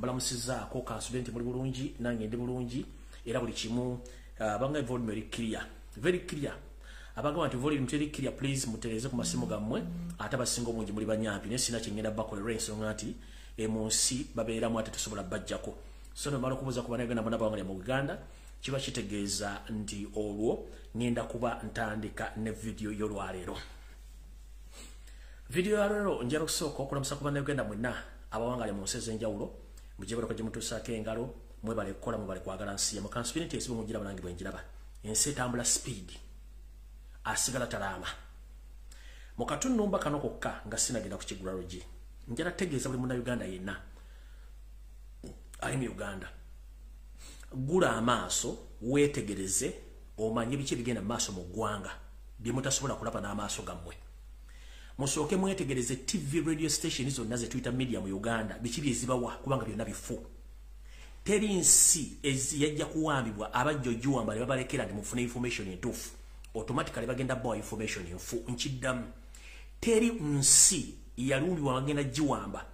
mbalamusizaako ka student muri bulungi nange ndi bulungi era buli kimu banga volume eri clear very clear abagamba nti volume teri clear please mutereze ku masimu gammwe ate abasinga omungi muri banyampi ne sina kyengenda bakolera ensonga nti emunsi babeeramu ate tusobola bajjako so no malo kubuza ku banagenda bonna bawangale mu Uganda kiba kitegeeza nti olwo ngenda kuba ntandika ne video y'olwaleero. Video y'olwaleero njala okusooka okulamusa ku banagenda mwenna abawangale mu nsi ez'enjawulo mujebera gye mutuusaako engalo mwebale kukola mwebale kwagala nsi yammwe kanspiriti esibe mungira balangi bwenjiraba ensi etambula speed asigala talama mu katunumba kano kokka nga sinagenda ku kigulalogi njala tegeeza buli munnauganda yenna ali mu Uganda gula amaaso weetegereze omanye biki bigenda mu maaso mu ggwanga bye mutasobola kulaba n'amaaso gammwe musooke mwetegereze TV radio station zonna ze tuyita media mu Uganda biki byezibawa kubanga byonna bifu teri nsi yajja kuwambibwa abajjojuwamba ne babalekera ndi mufune information entuufu automatically bagenda bawa information enfu nkiddamu teri nsi yalumbibwa bagenda giwamba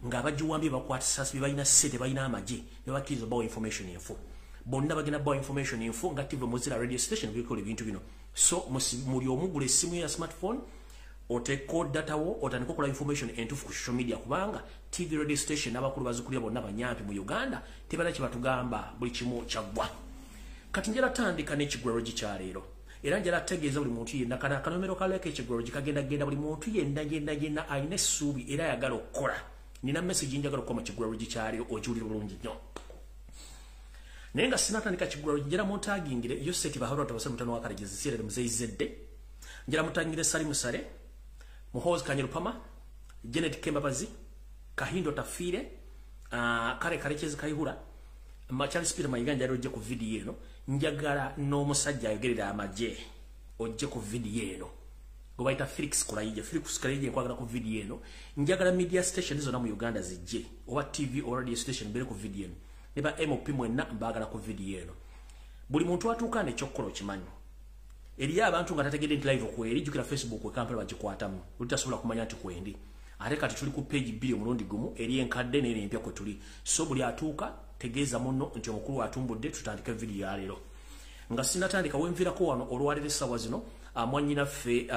nga abajiwambye bakwata sasi bebalina sente balina amagye ne bakkiriza bawa information enfu bonna bagenda bawa information enfu nga TV Mozilla radio station bikola ebintu bino so muli omugula essimu ya smartphone oteko data wo otandika okola information entuufu ku social media kubanga TV radio station abakulu bazikulira bonna banyampi mu Uganda tebala kye batugamba buli kimu kyaggwa kati njala tandika n'ekigwero kyaleero era njala tegeeza buli muntu yenna kana akanomero kaleke ekigwero kagenda genda buli muntu yenna ayina essuubi era ayagala okukola nina message njagala okukola mu kigwero kyaleero okiwulira bulungi nnyo naye nga sinatandika kigwero njala muntagingire Yoseti Bahoro tabase mutano wa Karegezi sirere muzeyizedde njala mutangire Salimu Sale Muhozi Kanyerupama Janet Kembabazi Kahindo Tafire kare Karekezi Kayihura Machali Spira Mayiganja ojje ku video eno njagala n'omusajja ayogerera amagye ojje ku video eno gobaita Felix Kulaije nkwagala ku video eno njagala media station zonna mu Uganda zijje oba TV or radio station bere ku video eno neba MOP mwenna mbagala ku video eno buli muntu atuuka n'ekyokukola okimanyi eri abantu nga tategedde nti live kweri jukira Facebook we Kampala bagikwatamu utasobola kumanya nti kwendi ate kati tuli ku page 2 omulundi gumu eri enkadde n'eri empya kwe tuli so buli atuuka tegeeza munno nti omukulu atumbudde tutandika video ya leero nga sinatandika wenvirako wano olwaliro essaawa zino mwanyinaffe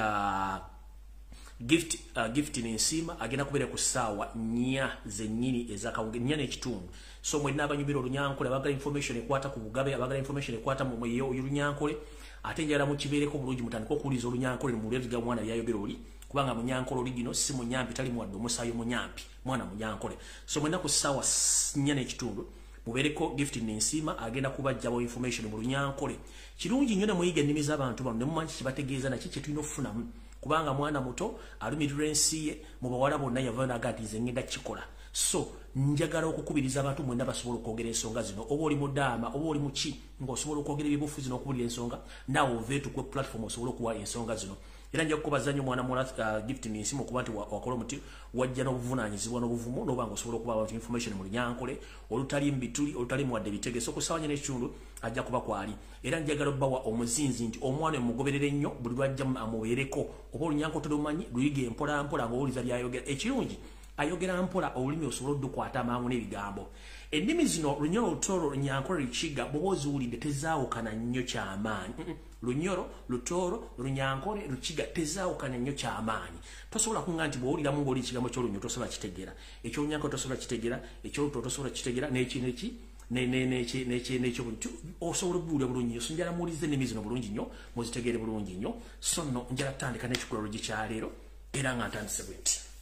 gift n'ensima agenda kubeera ku ssaawa 4 zennyini ezakawunge 4 n'ekitundu so mwenna abanyumira olunyankole abagala information ekwata ku bugabe abagala information ekwata mu olunyankole ate njala mukibeereko bulungi mutandika okuwuliza olunyankole mu lweviga mwana byayogera oli kubanga munyankole oligino si munyampi tali mwadde omusaayo munyampi mwana munyankole so mwenna ku ssaawa 4 n'ekitundu mubeereko gift n'ensima agenda kubajjabo information mu lunyankole kirungi nnyo ne muyiga ennimi z'abantu bano ne mumanyi kibategeeza naki kye tulina okufunamu kubanga mwana muto alumirira ensi ye mu bawala bonna yavayo n'agamba nti ngenda kikola so njagala okukubiriza abantu mwenna basobola okwogera ensonga zino oba oli mudaama oba oli muki ng'osobola okwogera ebibufuzi n'okubulira ensonga naawe oveetu ku platform osobola okuwa ensonga zino era nja kukubaza nnyo mwana muwala gift n'ensimu okuba nti wakola omuti wajja n'obuvunaanyizibwa n'obuvumu n'oba ng'osobola okuba abantu information mu lunyankole olutali mbituli olutali muwadde bitegeso okusawanya n'ekitundu ajja kuba kwali era njagala obbawa omuzinzi nti omwana emugoberere ennyo buli lwajja amubeereko oba olunyankole tolumanyi luyiga empola mpola ng'owuliza byayogera ekirungi ayogera mpola olulimi osobola oddukwata amangu n'ebigambo ennimi zino lunyolo lutoro lunyankole lukiga bw'oba oziwulidde tezaawukana nnyo kyamaanyi lunyoro lutoro lunyankole lukiga tezaawukana nnyo kyamaanyi tosobola kunga nti bw'owuliramu ng'oli ekigambo ky'olunyo tosobola kitegeera ekyolunyankole tosobola kitegeera ekyolutoro tosobola kitegeera n'ekineki n'ekyobuntu osobola okubiwulira bulungi nnyo so njala muwulize ennimi zino bulungi nnyo muzitegeere bulungi nnyo so nno njala kutandika n'ekikolologi kyaleero era nga ntandise bwe nti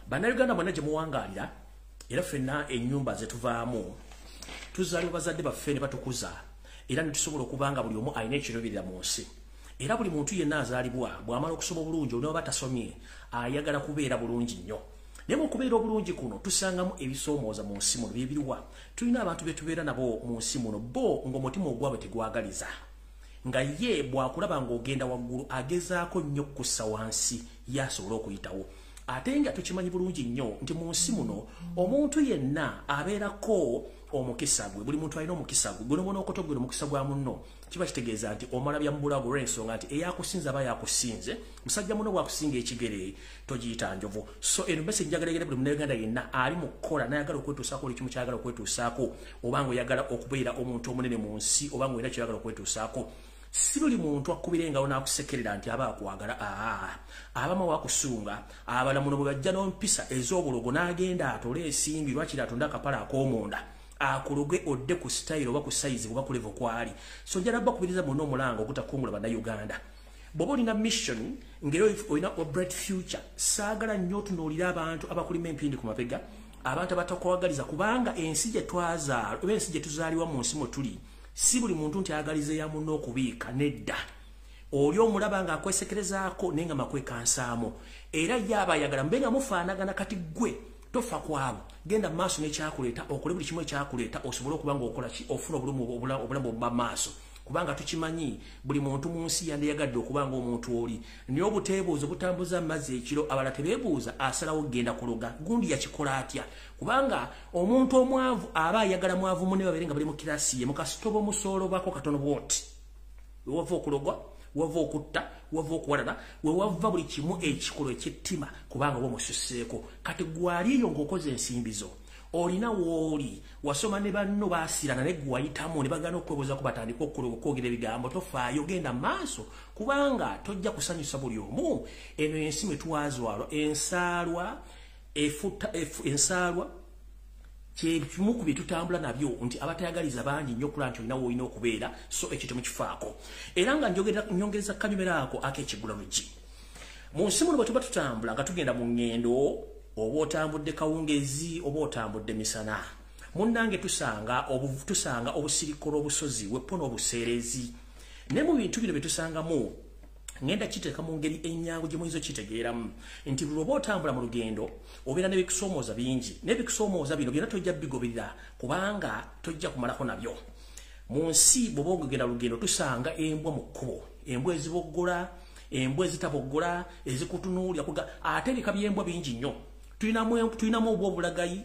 bannayuganda bonna gye muwangaalira era ffenna ennyumba ze tuvaamu tuzaalibwa bazadde baffe ne batukuza era ne tusobola okuba nga buli omu alina ekiruubirira mu nsi era buli muntu yenna azaalibwa bw'amala okusoma obulungi olina oba tasomye ayagala kubeera bulungi nnyo naye mu kubeera obulungi kuno tusangamu ebisoomooza mu nsi muno byebiruwa tulina abantu be tubeera nabo mu nsi muno bo ng'omutima ogwabwe tegwagaliza nga ye bw'akulaba ng'ogenda waggulu agezaako nnyo kukussa wansi yasobola okuyitawo ate nga tukimanyi bulungi nnyo nti mu nsi muno omuntu yenna abeerako omukisa gwe buli muntu alina omukisa gwe guno bona okotogwera omukisa gwa munno kiba kitegeeza nti omala bya mubulago olw'ensonga nti eyakusinza aba yakusinze musajja muno bwakusinga ekigere togiyita njovu so eno message njagalegere buli munnayuganda yenna ali mu kukola n'ayagala okwetuusaako buli kimu kyayagala okwetuusaako obanga oyagala okubeera omuntu omunene mu nsi obanga olina kyoyagala okwetuusaako si buli muntu akubirengawo n'akusekerera nti aba akwagala abamu wakusunga abala muno bwe bajja n'ompisa ez'obulogo n'agenda atole ensimbi lwakiri atonda akapala ak'omunda akuloge odde ku style oba ku size oba ku level kwali so njala bakubiriza muno omulanga okutakungula bannayuganda bw'oba olina mission ngero olina a bright future saagala nnyo otunuulira abantu abakulima empindi ku mabega abantu abatakwagaliza kubanga ensi gye twazaala oba ensi gye tuzaaliwa mu nsi mwe tuli si buli muntu nti ayagalize ya muno okubiika nedda oli omulaba nga akwesekerezaako naye nga makwekansaamu era ye aba ayagala mbe nga mufaanagana kati gwe tofa kwabo genda maaso n'ekyakuleeta okole buli kimu ekyakuleeta osobole okuba nga okola ki ofuna obulamu obuba maaso kubanga tukimanyi buli muntu mu nsi yandiyagadde okuba nga omuntu oli naye obuteebuuzo butambuza amazzi ekiro abala tebeebuuza asalawo genda kuloga gundi yakikola atya kubanga omuntu omwavu aba ayagala mwavu munne babeere nga bali mu kirasi ye mukasitobo musoolobako katono bwoti wewava okulogwa wava okutta wava okuwalala wewava buli kimu ekikolo ekyettima kubanga bwomususseeko kati gwali eyo ng'okoze ensimbizo olina wooli wasoma ne banno baasirana ne gwe wayitamu ne bagana okwebuuzaako batandika okwogera ebigambo tofaayo genda maaso kubanga tojja kusanyusa buli omu eno ensi mwe twazwalwa ensaalwa kyekimu ku bye tutambula nabyo nti abatayagaliza bangi nnyo okulaba nti olina woolina okubeera so ekyo temukifaako era nga nyongereza kamera ako ak'ekigula lugi mu nsi muno bwe tuba tutambula nga tugenda mu ngendo oba otambudde kawungezi oba otambudde misana munnange tusanga obusirikolo obusozi wepo n'obuseerezi naye mu bintu bino bye tusangamu ngenda kiteeka mu ngeri ennyangu gye muyinza okitegeeramu nti buli oba otambula mu lugendo obeera n'ebikusoomooza bingi n'ebikusoomooza bino byonna tojja bigoberera kubanga tojja kumalako nabyo mu nsi bw'oba ogenda lugendo tusanga embwa mu kkubo embwa eziboggola embwa ezitaboggola ezikutunuulya ate ebika by'embwa bingi nnyo tulinamu obwa obulagayi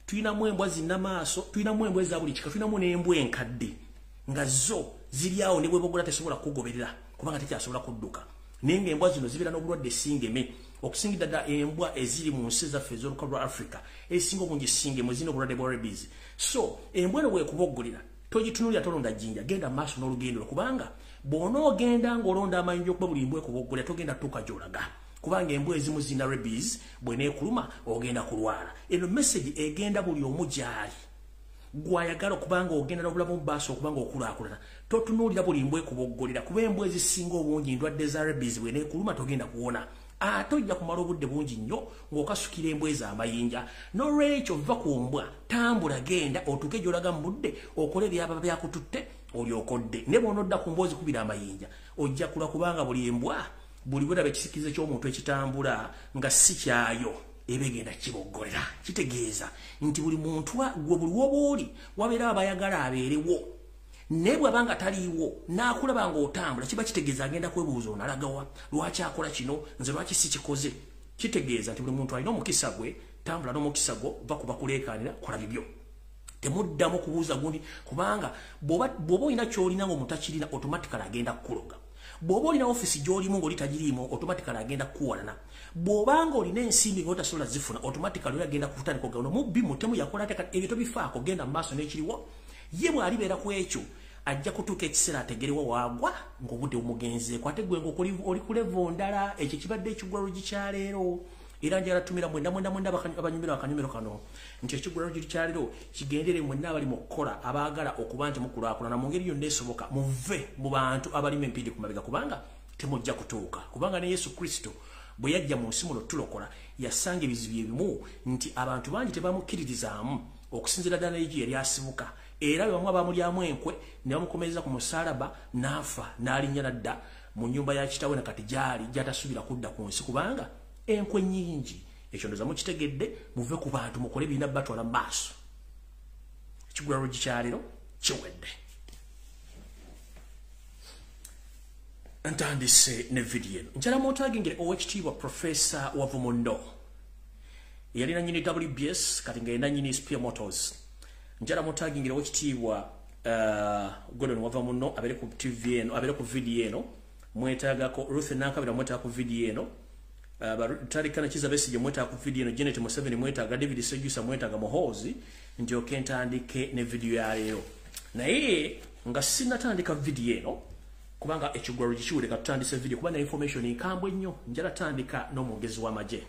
tulinamu embwa zinnamaaso tulinamu embwa eza buli kika tulinamu n'embwa enkadde nga zo ziri awo ne bweboggola tesobola kugoberera kubanga tekyasobola kudduka naye ng'embwa zino zibeera n'obulwadde singeme okusingira ddala embwa eziri mu nsi zaffe ez'olukalu lwa Africa ezisinga obungi singeme zirina obulwadde bwa rabies so embwa eno bwekuboggolera togitunulira tolonda jjinja genda maaso n'olugendo kubanga bw'onoogenda ng'olonda amayinja okuba buli mbwa ekuboggolera togenda tuuka gy'olaga kubanga embwa ezimu zirina rabies bw'eneekuluma ogenda kulwala eno message egenda buli omu gy'ali gwayagala okubanga ogenda n'obulamu bubaaso okubanga okulaakulana totunuulira buli mbwa ekuboggolera kuba embwa ezisinga obungi ndwadde za rabies bw'eneekuluma togenda kuwona ate ojja kumala obudde bungi nnyo ng'okasukira embwa ez'amayinja n'olwekyo va ku mbwa tambula genda otuuke gy'olaga mu budde okole byaba byakututte olyokodde ne bw'onodda ku mbwa ozikubira amayinja ojja kula kubanga buli embwa buli bwera bekisikirize ky'omuntu ekitambula nga si kyayo ebegenda kiboggolera kitegeeza nti buli muntu gwe buli woba oli wabeera abayagala abeerewo naye bw'abanga taliiwo n'akulaba ng'otambula kiba kitegeeza agenda kwebuuza onalagawa lwaki akola kino nze lwaki si kikoze kitegeeza nti buli muntu alina omukisa gwe tambula n'omukisa gwo va kuba kuleekaanira kola bibyo temuddamu kubuuza gundi kubanga bw'oba olina ky'olina ng'omuntu akirina automatically agenda kukuloga bw'oba olina ofisi gy'olimu ng'oli tagiriimu automatically agenda kukuwalana bw'obanga olina ensimbi ng'otasobola zifuna automatically oli agenda kutandika okugamba mubbi mutemu yakola ate ebyo tobifaako genda mu maaso n'ekiriwo ye bw'alibeera ku ekyo ajja kutuuka ekiseera ategerewa waagwa ng'obudde bumugenzeeko ate gwe ng'oli ku levo ndala ekyo kibadde ekigwa lugi kya leero era njagala tumira mwenda abanyumira akanyumiro kano nti ekigwa lugi kya leero kigendere mwenna abali mu kukola abaagala okuba nti mukulaakulana mu ngeri yonna esoboka muve mu bantu abalima empindi ku mabega kubanga temujja kutuuka kubanga ne Yesu Kristo bwe yajja mu nsi muno tulokola yasanga ebizibu ebimu nti abantu bangi tebamukkiririzaamu okusinziira ddala n'egi yali asibuka era bamwe abamulyamu enkwe ne bamukomereza ku musaalaba n'afa n'alinnya nadda mu nnyumba ya kitaawe na kati gyali gy'atasuubira kudda ku nsi kubanga enkwe nnyingi ekyo ndoza mukitegedde muve ku bantu mukole birina batwala mu maaso ekigula lugi kya leero kiwedde ntandise ne vidiyo eno njala mwotagingire owekitiibwa Profesa Wavumundo yali na nyini WBS kati ngenda nyini Spear Motors njala mutagingira okitiibwa Gordon wava muno abere ku TV eno abere ku video eno mwetaga ko Ruth Nankabira mwetaga ku video eno Tarika na Kiza Besigye mwetaga ku video eno Janet Museveni mwetaga David Sejusa mwetaga Muhozi ndio kentandike ne video ya leo naye nga sinatandika video eno kubanga ekigwaro kichiwule katandise video kubanga information ikambwe nnyo njala tandika n'omwogezi w'amagye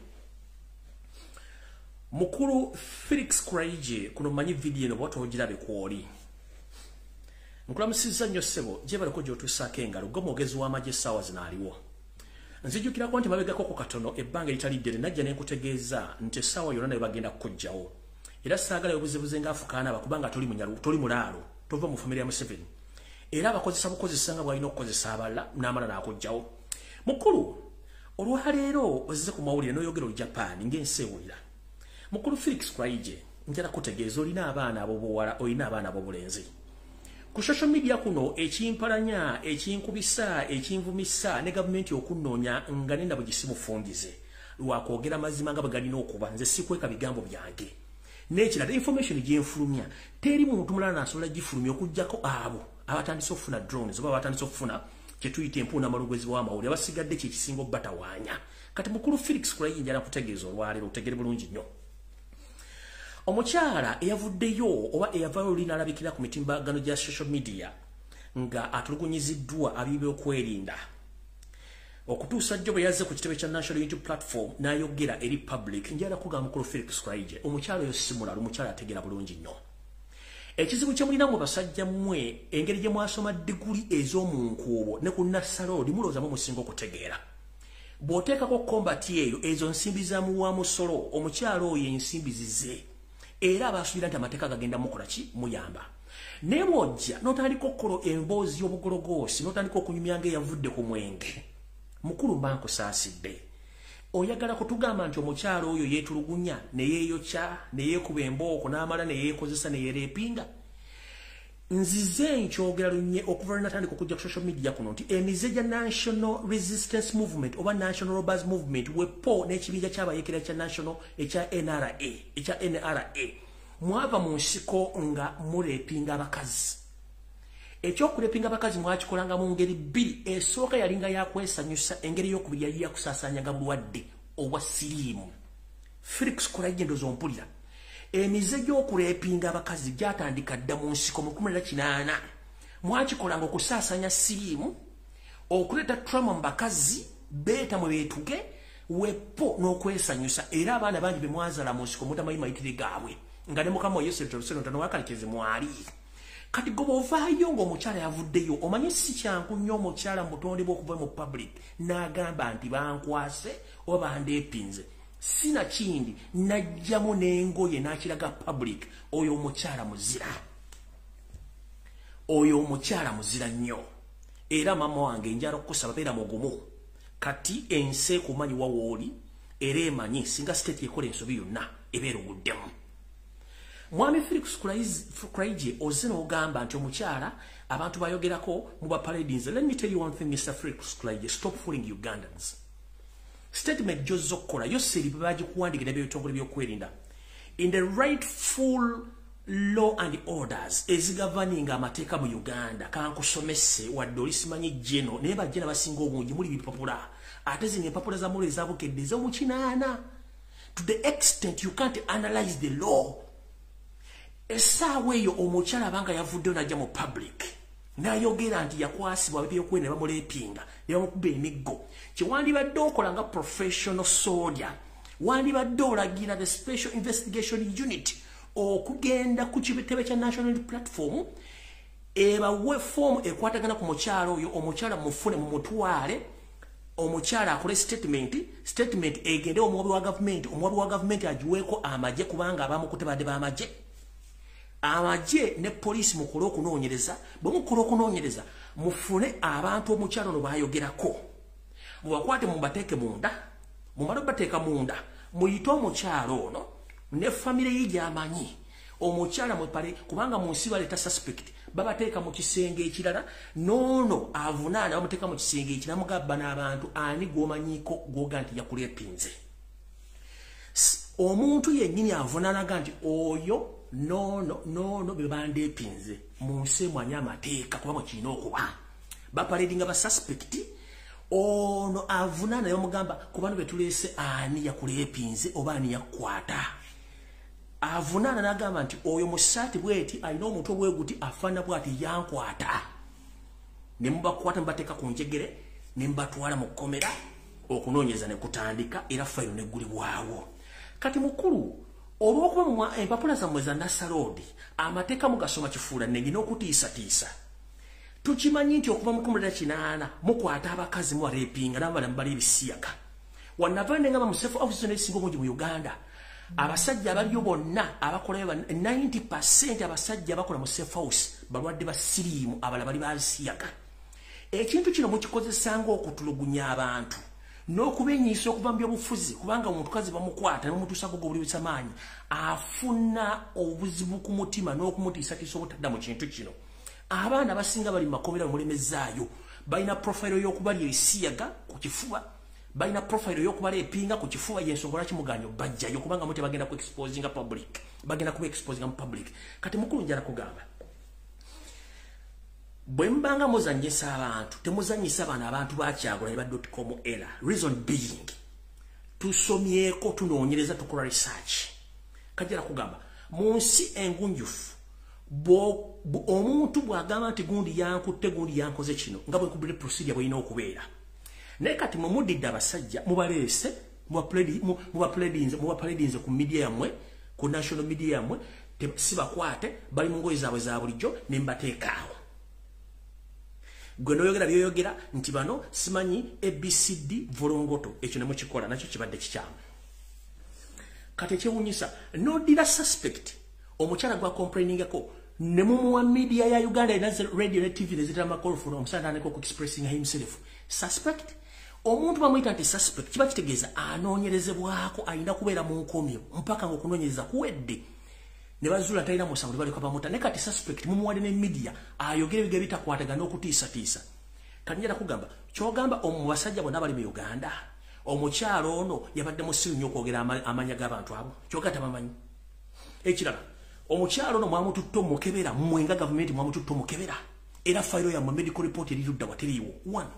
Mukuru Felix Kraije kuno manyi video eno watu hojirabe kwoli Nkulamusiza nnyo ssebo je balako gyotusaako engalo gw'omwogezi w'amagye essaawa zino aliwo nzijukira ko nti mabegako ku katono ebbanga litali ddene najja ne nkutegeeza nti essaawa yonna naye bagenda kukujjawo era saagala obuzibuze ng'afukaana bakubanga toli mulaalo tova mu famire ya Museveni era abakozesa bukozesa nga bw'alina okukozesa abalala n'amala n'akujjawo mukulu olwaleero ozze ku mawulire n'oyogera olu Japan ng'ensi ewulira mukulu Felix Kraije njala kutegeeza olina abaana ab'obuwala olina abaana ab'obulenzi ku social media kuno ekimpalanya ekinkubisa ekinvumisa ne gavumenti okunnoonya nga nenda bwe gisimufungize lwakwogera mazima nga bwe galina okuba nze sikweka bigambo byange n'ekirala information gyenfulumya teri muntu mulala nasobola gifulumya okuggyako abo abatandise okufuna drones oba abatandise okufuna kyetuyita empuuna amalugwezi w'amawulire abasigadde kyekisinga okubatawaanya kati mukulu Felix Kraije njala kutegeeza olwaleero otegere bulungi nnyo Omukyala eyavuddeyo oba eyavayo olina alabikira ku mitimbagano gya social media nga atulugunyiziddwa abibe okwerinda okutuusa jjo bwe yazze ku kitebe kya National YouTube Platform n'ayogera eri public njala kugamba mukulu Felix Kraije omukyala oyo si mulala omukyala ategera bulungi nnyo ekizibu kye mulinamu basajja mmwe engeri gye mwasoma diguli ez'omunkuubo ne ku nassaloodi mulowooza musinga okutegeera bw'oteekako kombati eyo ezo nsimbi za muwa musolo omukyala oyo ensimbi zize era abasuubira nti amateeka gagenda mukola ki muyamba naye bw'ojja n'otandika okukola emboozi y'obugologoosi n'otandika okunyumya ng'eyavudde ku mwenge mukulu mba nkusaasidde oyagala kutugamba nti omukyala oyo yeetulugunya ne yeeyokya ne yeekuba embooko n'amala ne yeekozesa ne yeereepinga nzize nkyogera lunye okuva lwe natandika okujja ku social media kuno nti emize gya National Resistance Movement oba National Robbers Movement wepo n'ekibinja ky'abayekera ekya NRA mwava mu nsiko nga muleepinga abakazi ekyokuleepinga abakazi mwakikolanga mu ngeri bbiri esooka yalinga yakwesanyusa engeri y'okubiri yali yakusaasaanyanga bulwadde obwa siriimu Felix Kraije ndowooza ompulira emize gy'okuleepinga abakazi gyatandika dda mu nsiko mu 18 mwakikolanga okusaasaanya siriimu okuleeta trauma mu bakazi beeta mwe beetuge wepo n'okwesanyusa era abaana bangi be mwazaala mu nsiko mutamanyi mayitire gaabwe nga ne mukama Yosef Olusenotano wakalekeze mwali kati goba ovaayo ng'omukyala yavuddeyo omanyi si kyangu nnyo omukyala mu butonde bw'okuva mu public n'agamba nti bankwase oba bandeepinze sina kindi najjamu n'engoye n'akiraga public oyo omukyala muzira nnyo era mama wange njala okukusaba beera mugumu kati ensi ekumanyi wawooli era emanyi singa state ekola ensobi yonna ebeera oguddemu mwami Felix Kraije ozze n'ogamba nti omukyala abantu bayogerako mu bapaladins. Let me tell you one thing, Mr. Felix Kraije, stop fooling Ugandans. Statement Jozokola, yoseri baji kuwandigira by'ebitongole by'okwerinda. In the rightful law and orders ezigoverning amateeka mu Uganda kankusomese wadde olisimanyi jeno naye bajjena basinga obungi muli bipapula ate zino empapula za mule ezabukedde ez'omukinaana to the extent you can't analyze the law. Essaawa eyo omukyala abanga yavuddeyo najja mu public n'ayogera nti yakwasibwa by'okwerinda ne bamuleepinga ne bamukuba emiggo kyewandibadde okola nga professional soldier wandibadde olagira the special investigation unit okugenda ku kitebe kya national platform ebawe form ekwatagana ku mukyala oyo omukyala mufune mu mutwale omukyala akole statement egende omuwabi wa government agiweeko amagye kubanga abamukute badde b'amagye amagye ne police mukole okunoonyereza bwe mukola okunoonyereza mufune abantu omukyala ono bayogerako mubakwate mubateeke munda mumale bateeka munda muyite omukyala ono ne family ye gyamanyi omukyala mwepale kubanga mu nsi baleeta suspect babateeka mu kisenge ekirala noono avunaana bamuteeka mu kisenge ekirala mugabba n'abantu ani gw'omanyiko gwoga nti yakuleepinze omuntu yennyini avunaanaga nti oyo no bebande epinze mu nsi emwanya amateeka kuba mwe kirina okuba baparedinga ba suspect ono avunaana naye bamugamba kubano betuleese ani yakuleepinze oba ani yakkwata avunaana n'agamba nti oyo mu ssaati bweti alina omuntu obweguti afaana bwati yankwata ne mubakwata mubateeka ku njegere ne mubatwala mu kkomera okunoonyeza ne kutandika era fayiro neggulibwawo kati mukulu olw'okuba empapula zammwe za Nassaloodi amateeka mugasoma kifuula nnengina okutiisatiisa tukimanyi nti okuva mu 18 mukwata abakazi mubareepinga n'abalamu bali ebisiyaga wannavande ngamba mu self office n'esinga obungi mu Uganda abasajja abaliyo bonna abakolayo 90% abasajja abakola mu self house balwadde ba siriimu abalala bali babisiyaga ekintu kino mukikozesanga okutulugunya abantu n'okubenyiisa okuva mu byobufuzi kubanga omutukazi bamukwata n'omutuusa gogobulibisa maanyi afuna obuzibu ku mutima n'okumutiisatiisa obutadda mu kintu kino abaana basinga bali mu makomera mulemezaayo balina profile y'okubali ebisiyaga ku kifuba balina profile y'okubala epinga ku kifuba y'ensonga lwaki muganyo bajjayo kubanga muti bagenda ku exposing public bagenda ku exposing mu public kati mukulu njala kugamba bwe mbanga muzanyisa abantu temuzanyisa bana abantu bakyagula eba.com era reason being tusomyeko tunoonyereza tukola research kajala kugamba mu nsi engunjufu omuntu bw'agamba nti gundi yankutte gundi yankoze kino nga bwe kubire procedure bw'ina okubeera naye kati mumudidde abasajja mubaleese mubapaledinze ku media yammwe ku national media yammwe sibakwate bali mu ngoye zaabwe za bulijjo ne mbateekaawo gwe noyogera byoyogera nti bano simanyi ABCD volongoto ekyo ne mukikola nakyo kibadde kikyamu kati ekyewuunyisa n'oddira suspect omukyala gwa complainingako ne mumuwa media ya Uganda ina radio ne TV nezitera makolofuna omusana aneko ku expressing himself suspect omuntu bamuyita nti suspect kiba kitegeeza anoonyerezebwako ayina kubeera mu nkomyo mpaka ng'okunoonyereza kuwedde ne bazuula talina musango baleka bamuta ne kati suspect mumuwadde ne media ayogere bige bitakwataga n'okutiisatiisa kati njala kugamba kyogamba omubasajja bonna bali mu Uganda omukyalo ono yabadde musiru nnyo okwogera amanya g'abantu abo kyoga tabamanyi ekirala omukyalo ono mwamututte omukebera mwenga gavumenti mwamututte omukebera era fayiro yammwe medical report erirudda wateriiwo one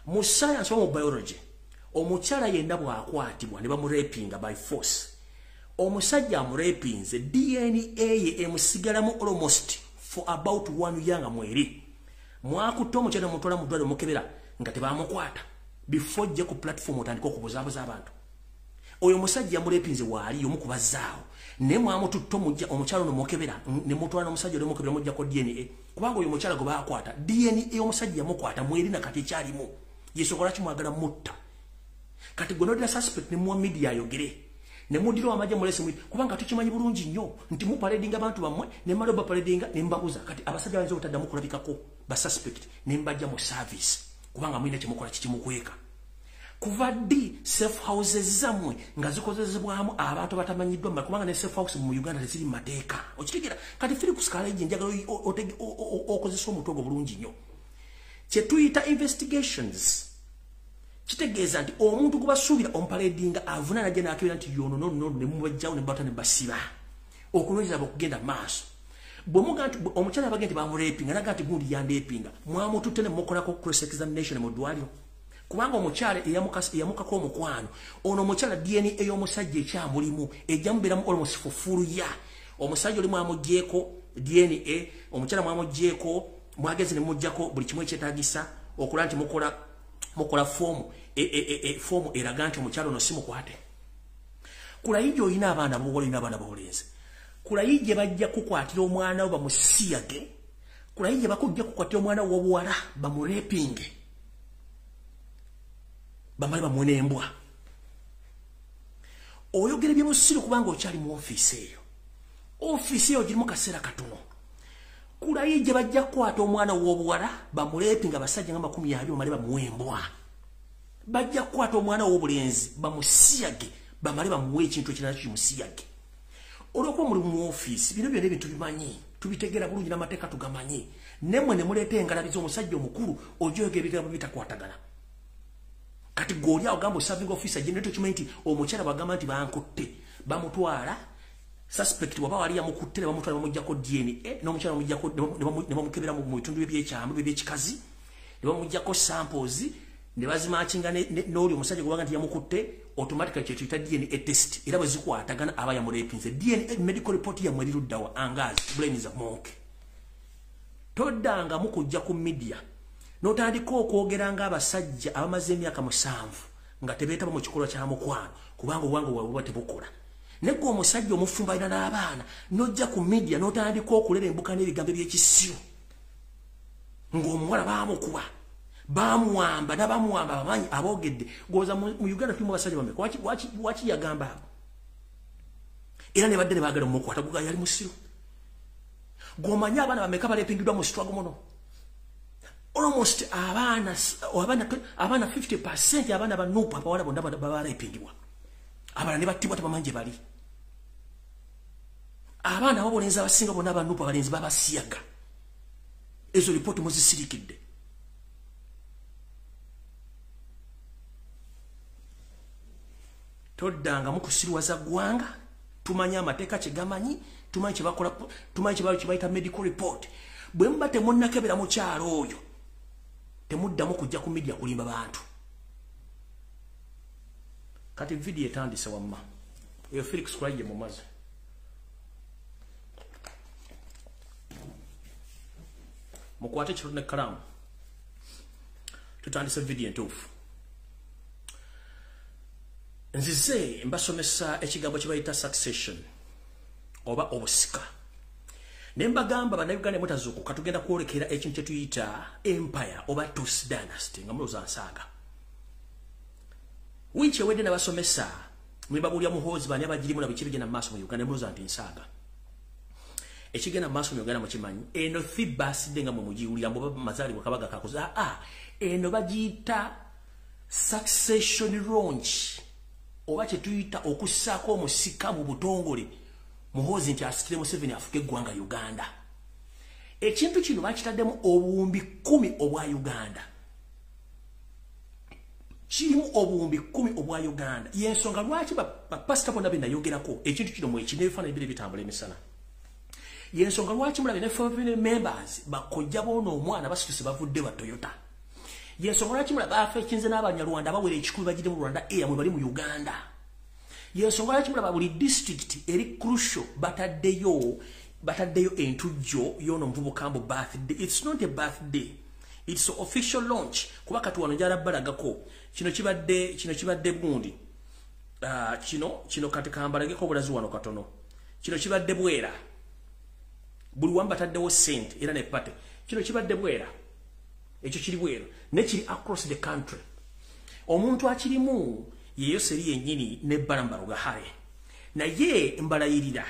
mu science oba mu biology omukyala yenna bw'akwatibwa ne bamurepinga by force omusajja amurepinze DNA ye emusigalamu almost for about 1 year nga mweri mwakutte omukyala mutwala mu ddwaliro mukebera nga tebamukwata before jje ku platform otandika okubuzaabuza abantu oyo omusajja amurepinze waali omukubazaawo ne mwamututte omukyala ono mukebera ne mutwala n'omusajja oli mukebera mujjako DNA kubanga oyo omukyala gwe baakwata DNA omusajja yamukwata mweri na kati ekyalimu yesobola kimwagala mutta kati gwe n'oddira suspect ne muwa media ayogere ne mudira amajja mulese mwiti kubanga tukimanyi bulungi nnyo nti muparedinga abantu bammwe ne mmala baparedinga ne mbabuza kati abasajja bayinza obutaddamu kulabikako ba suspect ne mbajja mu service kubanga mwina kyemukola kikimukweka kuva ddi safe houses zammwe nga zikozesebwamu abantu batamanyiddwa kubanga ne safe house mu Uganda teziri mu mateeka okitegera kati Philip Scalaje njagala okozesa omuntu ogwo bulungi nnyo kye tuyita investigations kitegeeza nti omuntu kubasuubira omparedinga avunaana gye n'akebera nti yono ne mubajjawo ne bata ne basiba okunoonyeza okugenda maaso bwe muga nti omukyala abagenda nti bamurepinga naga nti gundi yandeepinga mwamututte ne mukolako cross examination mu ddwaliro kubanga omukyala eyamukako omukwano ono omukyala DNA ey'omusajja ekyamulimu ejja mubeeramu almost for full year omusajja oli mwamuggyeko DNA omukyala mwamuggyeko mwagezi ne mujjako buli kimu ekyetaagisa okulaba nti mukola fomu fomu eraga nti omukyala ono simukwate kulayijja olina abaana b'obuwala olina abaana b'obulenzi kulayijja bajja kukwatira omwana wo bamusiyage kulayijja bakujja kukwatira omwana wo w'obuwala bamurepinge bamale bamwene embwa oyogera byebusiru kubanga okyali mu ofiisi eyo girimu kaseera katono kulayijja bajja kukwata omwana w'obuwala bamurepinga abasajja nga 20 bamale bamuwe embwa bajja kukwata omwana w'obulenzi bamusiyage bamale bamuwe ekintu ekirala kimusiyage olwokuba muli mu ofiisi bino byonna ebintu bimanyi tubitegeera bulungi n'amateeka tugamanyi nemwe ne muleeta engalabiza omusajja omukulu ojoyogera ebigambo bitakwatagana kati goli awo gamba serving officer general tokimanyi nti omukyala bagamba nti bankutte bamutwala suspect waba wali yamukutte bamutwala bamujjako DNA n'omukyala bamujjako ne bamukebera mu bitundu by'ekyama by'ekikazi ne bamujjako samples ne bazimachinga n'oli omusajja gwe nti yamukutte automatically kye tuyita DNA test era bwe zikwatagana aba yamurepinze DNA medical report ya mweri luddawa angazi brain za monke toddanga mukujja ku media n'otandika okwogeranga abasajja abamaze emyaka 7 nga tebeetaba mu kikolwa kya mukwano kubanga obwangu bwabwe tebukola neggo omusajja omufumba ina n'abaana n'ojja ku media n'otandika okulera embuka n'ebigambo by'ekisiru ng'omuwala baamukuba bamuwamba n'abamuwamba abamanyi aboogedde goza mu Uganda tulimu basajja bameka waki yagamba era ne badde ne baagala omukwata guga yali musiru gomanya abaana bameka balepingidwa mu struggle muno almost abaana 50% abaana banupa abawala bonna babalepingibwa abaana ne battibwa tebamanje bali abaana abo bolenzi abasinga bonna banupa balenzi babasiyaga ezo ripoti muzisirikidde toddanga mukusirwaza gwanga tumanya amateeka kyegamanyi tumanyi kyebakola tumanyi kyebayita medical report bwe muba temunnakebera mu kyalo oyo temuddamu kujja ku media kulimba bantu kati video etandise wamma eyo Felix Kwaye mumaze mukwate kiro ne kalamu tutandise video entuufu nzize mbasomesa ekigambo kibayita succession oba obusika nembagamba bannayuganda mutazuukuka tugenda kwolekera ekintu kyetuyita empire oba Tus dynasty nga muloza nsaaga winchi ewedde nabasomesa mwebabulya muhoozi bani abagirimu nabo kibigenda mu maaso mu Uganda muloza nti nsaaga ekigenda mu maaso mu Uganda mukimanyi eno thibaside nga mumugiwulira mboba mazaalibwa kabaga kakuza eno bagiyita succession launch oba kyetuyita okussaako omusika mu butongole muhoozi nti asikire Museveni afuke eggwanga Uganda ekintu kino bakitaddemu obuwumbi 10 obwa Uganda kirimu obuwumbi 10 obwa Uganda yensonga lwaki bapasita bonna benayogerako ekintu kino mwekineefaana ebire bitambula emisana yensonga lwaki mulabe ne family members bakojja bono omwana basituse bavudde ba Toyota yensonga lwaki mulabe afekinze n'abanyarwanda bawere ekikulu bagire mu Rwanda mwe bali mu Uganda yensonga lwaki mulabe buli district eri crucial bataddeyo entujjo yono mvubukambo birthday. It's not a birthday, it's an official launch kuba kati wano njala balagako kino kibadde gundi kino kati kambalageko obulazi wano katono kino kibadde bwera buli wamba taddewo sente era ne pate kino kibadde bwera ekyo kiri bwera ne kiri across the country omuntu akirimu yeyo seri yennyini ne balambalo gahale naye mbalayirira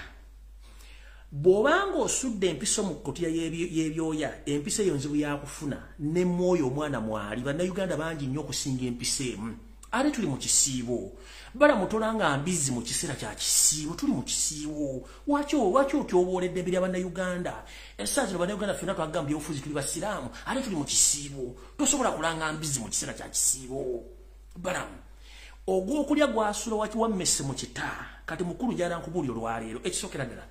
bw'obanga osudde empiso mu kkotiya y'ebyoya empisa eyo nzibu yakufuna ne mwoyo omwana mwali bannayuganda bangi nnyo okusinga empisa emu ate tuli mu kisiibo bala mutolanga mbizi mu kiseera kya kisiibo tuli mu kisiibo waki otyoboledde embiri abannayuganda essaawa zino bannayuganda ffenna twagamba byobufuzi tuli basiraamu ate tuli mu kisiibo tosobola kulanga mbizi mu kiseera kya kisiibo balamu ogw'okulya gwasula wammese mu kita kati mukulu jala nkubuulira olwaleero ekisookera ddala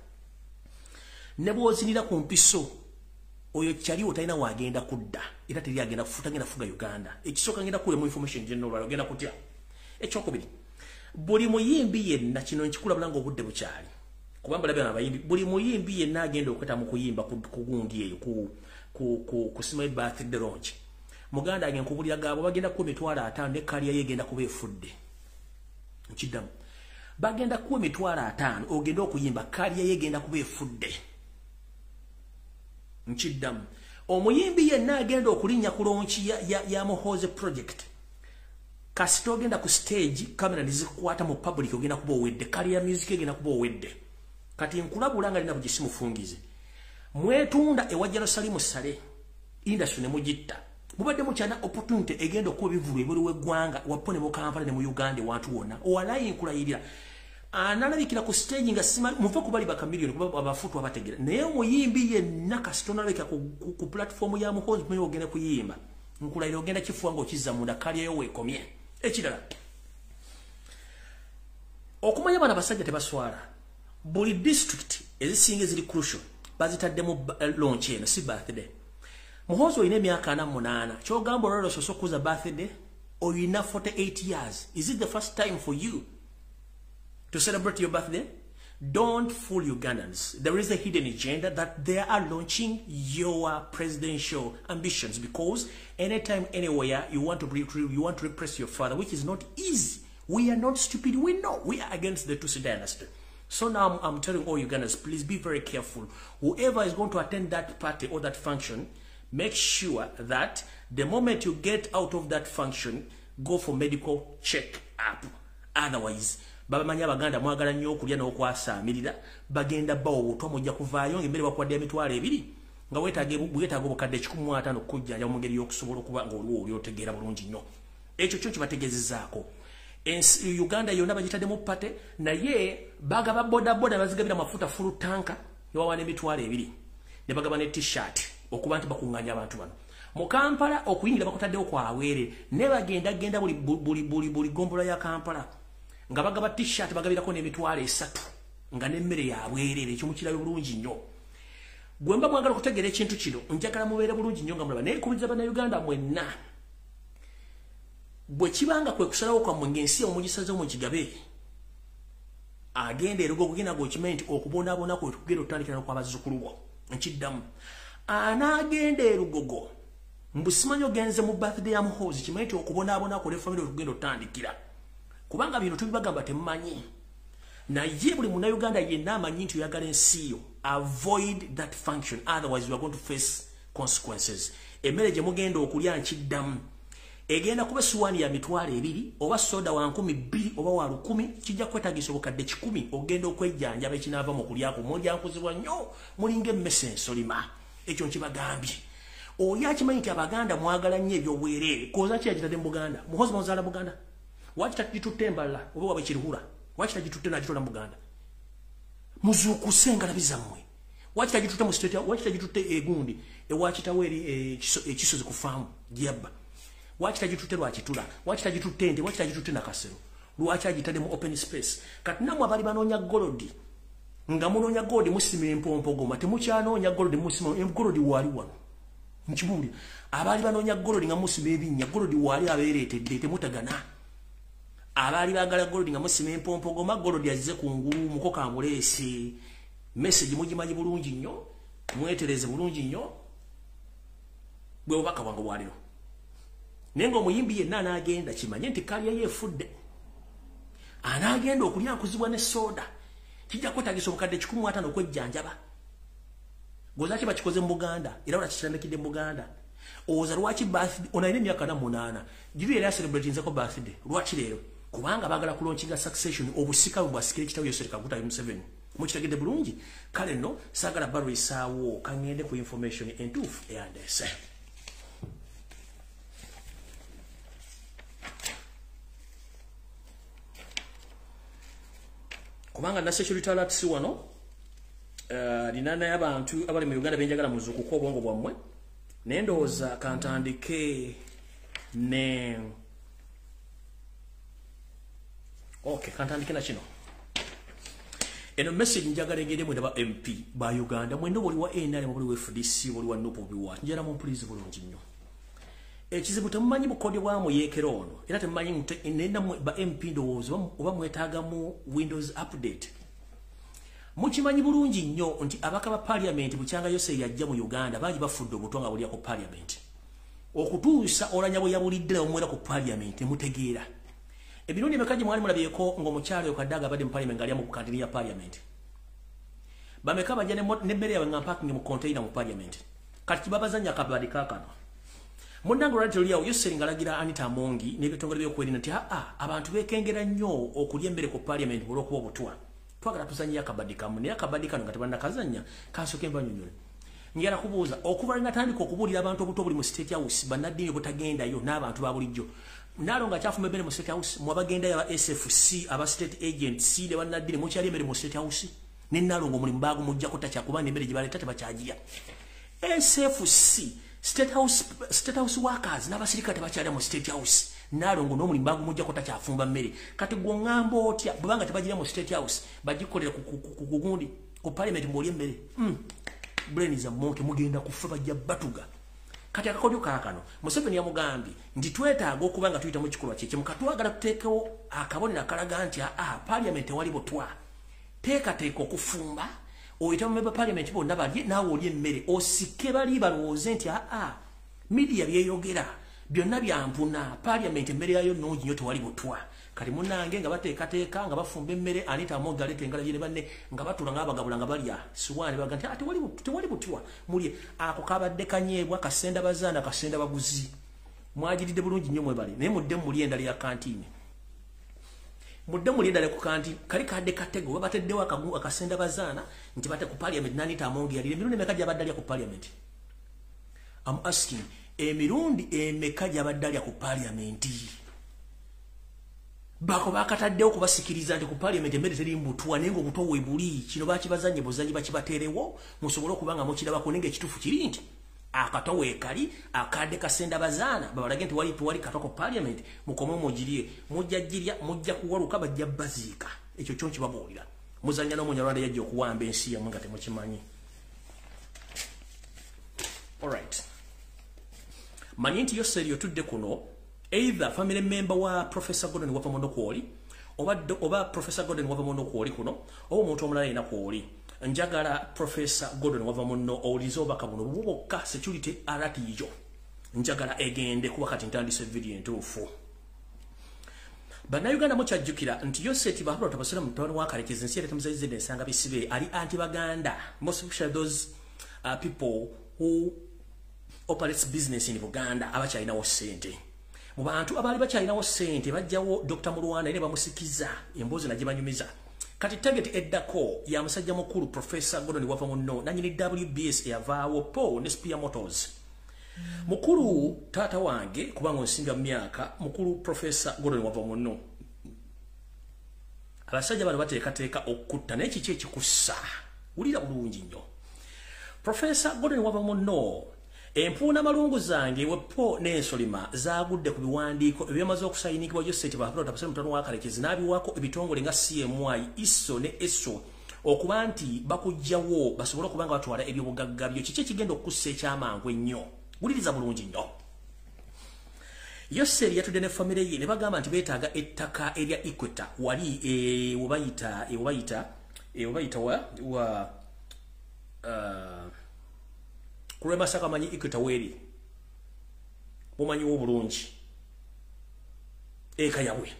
ne bw'ozinira ku mpiso oyo kyaliwo talina wagenda kudda era teri agenda tagenda fuga Uganda ekisooka ngenda kuwa mu information general agenda kutya ekyokubiri buli muyimbi yenna kino nkikulabula ng'obudde bukyali kubanga balabya abayimbi buli muyimbi yenna agenda okweta mu kuyimba ku gundi eyo ku smile birthday launch muganda agenda kubulira gaabo bagenda kuwa emitwalo 5 ne kaliya yegenda kuba efudde nkiddamu bagenda kuwa emitwalo 5 ogenda okuyimba kaliya yegenda kuba efudde nkiddamu omuyimbi yenna agenda okulinnya ku launch ya Muhoozi project kasito ogenda ku stage kamera nizikukwata mu public ogenda kuba owedde kaliya music egenda kuba owedde kati nkulabula nga lina bugisimufungize mwetunda ewa Jerusalem sale industry ne mugitta mubadde mukyana opportunity egenda okuba ebivulu ebuli w'eggwanga wapone mu Kampala ne mu Uganda wantu wonna owalayi nkulayirira analabikira ku stage nga sima muva kubali bakamiliyoni kuba abafutwa bategera naye omuyimbi yenna kasito nalabika ku platform ya Muhoozi mwe ogenda kuyimba nkulayirira ogenda kifuwa ng'okizza munda kaliyayo weekomye ekirala okumanya bana basajja tebaswala buli district ezisinga ziri crucial bazitaddemu launch eno si birthday muhozo ine myaka 8 kyogamba lolo soso kuza birthday or you enough 48 years. Is it the first time for you to celebrate your birthday? Don't fool Ugandans. There is a hidden agenda that they are launching your presidential ambitions because anytime, anywhere, you want to repress your father, which is not easy. We are not stupid. We know we are against the Tutsi dynasty. So now I'm telling all Ugandans, please be very careful. Whoever is going to attend that party or that function, make sure that the moment you get out of that function, go for medical check-up. Otherwise, baba manya baganda mwagala nnyo okulya n'okwasaamirira bagenda bawo butwa mujja kuvaayo ng'emmere bakwadde emitwalo 2 nga weetaaga obukadde 15 kujjanja mu ngeri y'okusobola okuba ng'oliwo oli otegeera bulungi nnyo. Ekyo kyo kibategezezaako. Uganda yonna bagitaddemu pate naye bagaba bodaboda bazigabira mafuta full tanka ne bawa n'emitwalo 2 ne bagaba ne t-shirt okuba nti bakuŋŋaanya abantu bano. Mu Kampala okuyingira bakutaddewo kwaweere ne bagenda buli gombola ya Kampala nga bagaba t-shirt bagabirako n'emitwalo 3 nga n'emmere yabwerere ekyo mukirabe bulungi nnyo. Gwe mba mwagala okutegeera ekintu kino njagala mubeere bulungi nnyo nga mulaba naye kubiriza bannayuganda mwenna bwe kibanga kwe kusalawo kwammwe ng'ensi omugisazewo mu kigabe agenda erugo kugenda gwokimanyi nti okubonaabona kwe tugenda otandikira kw'abazzukulu bo nkiddamu anaagenda erugogo mbusimanyi ogenze mu birthday ya muhoozi kimanyi nti okubonaabona kwe famire tugenda otandikira kubanga bino tubibagamba temumanyi naye buli munnayuganda yenna amanyi nti oyagala ensi yo avoid that function otherwise you are going to face consequences. Emmere gye mugenda okulya nkiddamu egenda kuba suwaani ya mitwalo 2 oba soda wa 200 oba wa 10 kijja kwetaagisa obukadde 10 ogenda okwejjanjaba ekinaava mu kulyako mulyankuzibwa nnyo mulinga emmese ensolima. Ekyo nkibagambye oli akimanyi nti abaganda mwagala nnyo ebyobwereere koza ki agitadde mu Buganda muhozi muzaala Buganda waki takitutte embala oba wabe kirihula waki takitutte n'agitola mu Buganda muzuukuse engalabi zammwe waki takitutte mu state waki takitutte egundi ewakitawo eri ekisozi ku faamu gyabba waki takitutte lwakitula waki takitutte ente waki takitutte nakasero lwaki agitadde mu open space kati namwe abali banoonya golodi nga munoonya golodi musima empompogoma temukyanoonya golodi musima golodi waali wano nkibuulira abaali banoonya golodi nga musima ebinnya golodi waali abeereetedde temutagana abaali baagala golodi nga musima empompogoma golodi azize ku ngulu mukoka amuleese message mugimanyi bulungi nnyo mwetereze bulungi nnyo bwe bubaka bwange bwaliro naye ng'omuyimbi yenna anaagenda kimanye nti kalya yeefudde anaagenda okulyankuzibwa ne soda kijja kwetaagisa obukadde 15 okwejjanjaba gozaki bakikoze mu Buganda era olakitandikidde mu Buganda owoza lwaki birthday onalina emyaka 8 giri era celebratinzeko birthday lwaki leero kubanga baagala kulonkinga succession obusika bwasikire kitabo Yoseri Kaguta Museveni mukitegedde bulungi kale nno saagala balwisaawo kangende ku information entuufu eyandeese. Kubanga na security alert si wano linana y'abantu abali mu Uganda benjagala muzuukuko obwongo bwammwe nendowooza kantandike ne kantandike na kino eno message njagala engende mwenda ba MP ba Uganda mwendo buli wa NRM buli wa FDC buli wa NUP buli wa njala mu please bulungi nnyo ekizibu temumanyi bukodyo bwamu yeekero ono era temumanyi nenda ba MP ndowooza oba mwetaaga mu Windows update mukimanyi bulungi nnyo nti abaka ba parliament bukyanga Yose yajja mu Uganda bangi bafudde obutonga buli ku parliament okutuusa olanya bwe yabulidde omwera ku parliament mutegeera ebirundi emekaji mwali mulabyeko ng'omukyalo okaddaga badde mu parliament ngali mu kukantini ya parliament bameka bajja n'emmere yawe nga mpakingi mu container mu parliament kati kibabazanya kabadi kakano Mundango radio liya Yose ngalagira Anita Mongi n'ebitongole by'okwerinda nti abantu bekengera nnyo okulya emmere ku parliament olw'okuba obutwa twagala tuzannya akabadikamu naye akabadikano nga tebanna kazannya kansooke mbanyonyola njala kubuuza okuva nga tandika okubuulira abantu obuto buli mu state house bannaddiini butagendayo n'abantu ba bulijjo nalo nga kyafuma emmere mu state house mwabagendayo aba SFC aba state agents ne bannaddiini mukyali emmere mu state house ne nalo ng'omulimu baagu mujja kutacya kuba n'emmere gye baleeta tebakyagiya SFC State house workers n'abasirikale tebakyali mu state house nalongo n'omulimbangu mujja kota kyafumba mmere kati gwongamba otya bwanga tebagira mu State House bagikolera ku gundi ku parliament mwoli mmere brain za monke mugenda kufa bajja batuga kati akakodyo kaakano Museveni yamugambi ndi twetaaga okubanga tuyita mu kikolwa kye mukatwagala tuteekewo akabonera kalaga nti parliament wali botwa teeka okufumba oyita mu parliament bonna bali naawe oli emmere osike bali balowooze nti media byeyogera byonna byampuna parliament emmere yayo nnungi nnyo tewali butwa kati munnange nga bateekateeka nga bafumba emmere Anita Amonga aleeta engala gye ne banne nga batula ng'abagabula nga balya siwaani baga nti tewali butwa mulye ako kabadde kanyeebwa kasenda bazaana kasenda baguzi mwagiridde bulungi nnyo mwebale naye mudde muli endala ya kantiini mudde muli endala ku kantiini kali kadde katego babateddewo akasenda bazaana nti bate ku parliament n'Anita Amonga yalire emirundi emeka gy'abadde alya ku parliament I'm asking emirundi emeka gy'abadde alya ku parliament bako bakataddewo kubasikiriza nti ku parliament emmere teri mbutwa naye ng'obutwa we buli kino bakibazanye buzanyi bakibateerewo musobole okubanga mukirabako naye ng'ekituufu kiri nti akato weekali akadde kasenda bazaana babalage nti wali kato ku parliament mukome mugirye mujja girya mujja kuwaluka bajja baziika ekyo kyo kibabuulira muzanya n'omunyarwanda yajja okuwamba ensi yammwe nga temukimanyi alright manyi nti Yoseri otudde kuno either family member wa Professor Gordon wava muno kwoli oba Professor Gordon wava muno kwoli kuno oba omuntu omulala yina kwoli njagala Professor Gordon wava muno olizo bakabuno bubokka security alert yijo njagala egende kuba kati ntandise video entuufu Bannayuganda mukyajjukira nti Yoseti bahulwa tabasira mutwalo wa Karekezi nsi yali tamuzayize ensanga bisibe ali anti-Baganda most especially those people who operates business in Uganda abakyalinawo ssente mu bantu abali bakyalinawo ssente bajjawo Dr. Mulwana ne bamusikiza emboozi na gibanyumiza kati target eddako ya musajja mukulu Professor Gordon wava muno nanyini WBS yavaawo Paul ne Spear Motors mukulu taata wange kubanga onsinga mu myaka mukulu Professor Gordon wava muno abasajja bano bateekateeka okutta naye kiki ekikussa wulira bulungi nnyo Professor Gordon wava muno empuuna malungu zange wepo n'ensolima zaagudde ku biwandiiko ebyamaze okusayinikibwa Yoseti bahapula tapasire mutano wa Karekezi n'abiwaako ebitongole nga CMY ISO ne ESO okuba nti bakujjawo basobole okubanga batwala ebyobugagga byo kiki ekigenda okussa ekyamangu ennyo wuliriza bulungi nnyo Yoseri yatudde ne famire ye ne bagamba nti beetaaga ettaka erya Equator wali ewabayita wa Kule Masaka manyi Equator weri mumanyi obulungi ekayabwe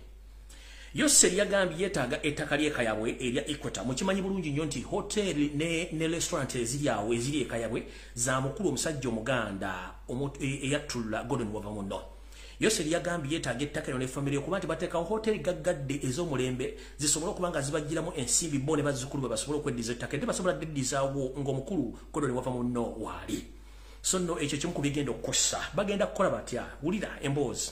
Yoseri yagambye yetaaga ettaka ly'ekayabwe erya Equator mukimanyi bulungi nnyo nti hotel ne restaurant eziryawo eziri ekayabwe za mukulu omusajja omuganda eyatula Gordon wava muno Yoseri yagambye yetaaga ettaka ne family okuba nti bateekawo hotel gaggadde ez'omulembe zisobola okuba nga zibagiramu ensimbi bo ne bazzukulu basobole okweddiza ettaka ate basobola ddizaawo ng'omukulu Gordon wava muno waali so nno ekyo kimu ku bigenda okukosa bagenda kukola batya wulira emboozi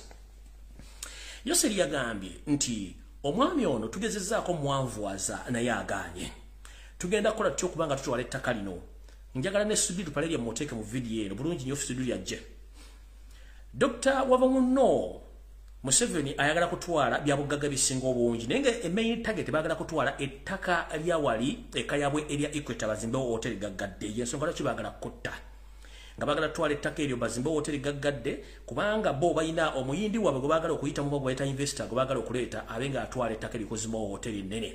Yoseri yagambye nti omwami ono tugezezzaako mwanvuwaza naye agaanye tugenda kukola tutya okuba nga tutwala ettaka lino njagala ne Sudiru Paleria muteeke mu vidiyo eno bulungi nnyo Sudiru yajje Dr. wava muno Museveni ayagala kutwala bya bugagga bisinga obungi naye nga main target bagala kutwala ettaka lya wali ekayabwe erya Equator bazimbewo hotel gaggadde yensonga lwaki bagala kutta nga bagala twala ettaka eryo bazimbewo hotel gaggadde kubanga bo bayina omuyindi wabwe gwe bagala okuyitamu bo bayita investor gwe bagala okuleeta abenga atwala ettaka erikozimbewo hotel nnene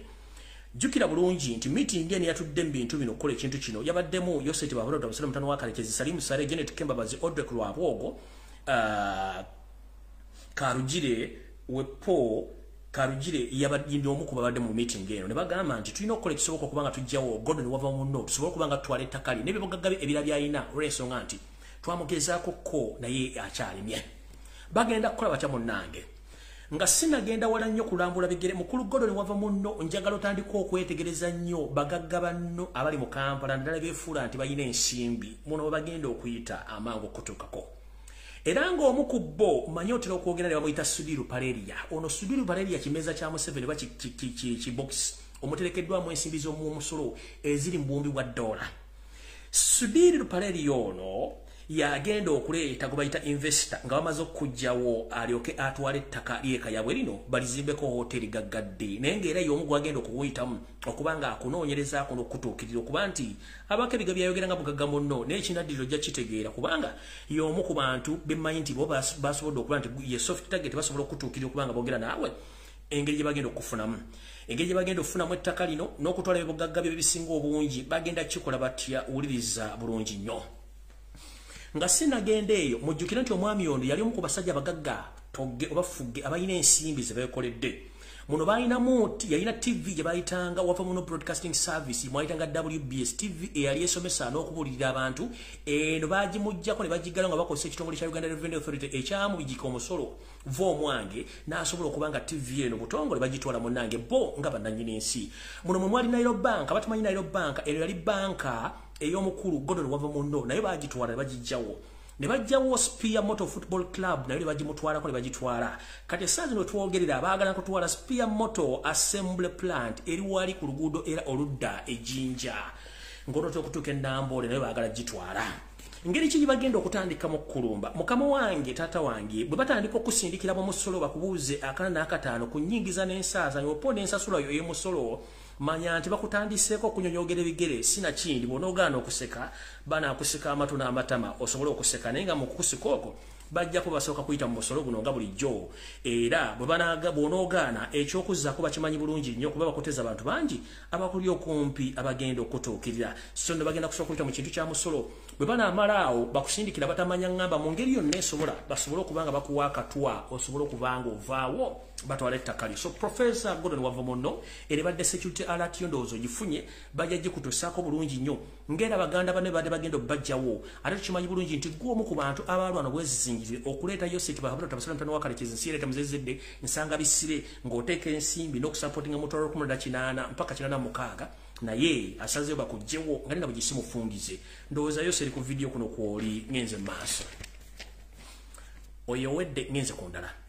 jukira bulungi nti meeting eni yatudde mu bintu bino okukola ekintu kino yabaddemu Yoseti Baholoda Musale mutano wa Karekezi Salimu Sare Janet Kembabazi Odrek Lwabwogo Karujire wepo Karujire yabadde omu ku babadde mu meeting eno ne bagamba nti tulina okukola ekisoboka okubanga tujjawo Gordon wava muno tusobole okubanga tutwala ettaka lye n'ebyobugagga ebira byayina olw'ensonga nti twamugezaako ko naye akyalimye bagenda kukola batya munnange nga sinagenda wala nnyo kulambula bigere mukulu Gordon wava muno njagala otandika okwetegereza nnyo bagagga banno abali mu Kampala naddala beefuula nti bayina ensimbi muno bagenda okuyita amangu okutuukako era ng'omu ku bo manyi otera okwogera ne bamuyita Sudiru Paleria ono Sudiru Paleria kimeza kya Museveni ba kibox omuterekeddwamu ensimbi z'omumusolo eziri mu buwumbi bwa $. Sudiru Paleria ono yagenda okuleeta gubayita investor nga bamaze okujjawo alyoke atwale ettaka lyeka yabwe lino balizimbeko hoteli gaggadde naye ng'era y'omu gwagenda okuyitamu okubanga akunoonyereza kuno okutuukirira okuba nti abaka ebiga byayogera nga mugagga munno naye ekinaddiro ojja kitegeera kubanga y'omu ku bantu bemmanyi nti bo basobodde okuba nti ye soft target basobola okutuukirira okubanga boogera naawe engeri gye bagenda okufunamu engeri gye bagenda okufunamu ettaka lino n'okutwala ebibugagga bye bisinga obungi bagenda kikola batya wuliriza bulungi nnyo nga sinagenda eyo mujjukira nti omwami ono yali omu ku basajja abagagga togge oba fugge abalina ensimbi ze beekoledde muno yalina TV gye bayitanga wava muno broadcasting service mwayitanga WBS TV eyali esomesa n'okubulirira abantu eno bagimujjako ne bagigala nga bakozesa ekitongole kya Uganda Revenue Authority ekyamubijjika omusolo vo omwange n'asobola okuba nga TV eno butongole bagitwala munnange bo nga bannannyini ensi muno mwe mwali Nairo Bank abatamanyi Nairo Bank eno yali banka ey'omukulu Gordon wava muno naye bagitwala ne bagijjawo ne bajjawo Spear Motor Football Club naye bagimutwalako ne bagitwala kati essaazi no twogerera abaagala kutwala Spear Motor Assembly Plant eri wali ku luguudo era oludda ejjinja ng'onoto okutuuka ennambole naye baagala gitwala ngeri ki bagenda okutandika mu kulumba mukama wange taata wange bwe batandika okusindikira mu musolo bakubuuze akana n'akataano ku nnyingiza n'ensaaza n'oponda ensasula yo ey'omusolo manya nti bakutandiseeko okunyonyogera ebigere sinakindi bw'onoogaana okuseka banaakuseka amatu n'amatama osobole okuseka naye nga mu kukusika okwo bajjako basooka kuyita mu musolo guno nga bulijjo era bw'onoogaana ekyokuzzaako bakimanyi bulungi nnyo kuba bakoteza abantu bangi abakuli okumpi abagenda okutuukirira so ne bagenda kusooka kuyita mu kintu kya musolo bwe banaamala awo bakusindikira batamanya ngamba mu ngeri yonna esobola basobole okuba nga bakuwa akatwa osobole okuba nga ovaawo batwala ettaka lyo so Professor Gordon wava muno erebadde security alert yo ndowooza ogifunye bajja gikutuusaako bulungi nnyo ng'era baganda banne badde bagenda obbajjawo ate tukimanyi bulungi nti gw'omu ku bantu abalwana bwezizingirire okuleetayo seti bahabula tabasala mutano wakalekezi nsi ereeta muzezedde nsanga bisire ng'oteeka ensimbi n'okusapootinga mutwalo 18 mpaka 86 naye asazeyo bakugjewo nga nina bugisi mufungize ndowooza yose eri ku vidiyo kuno kwoli ngenze mu maaso oyowedde ngenze ku ndala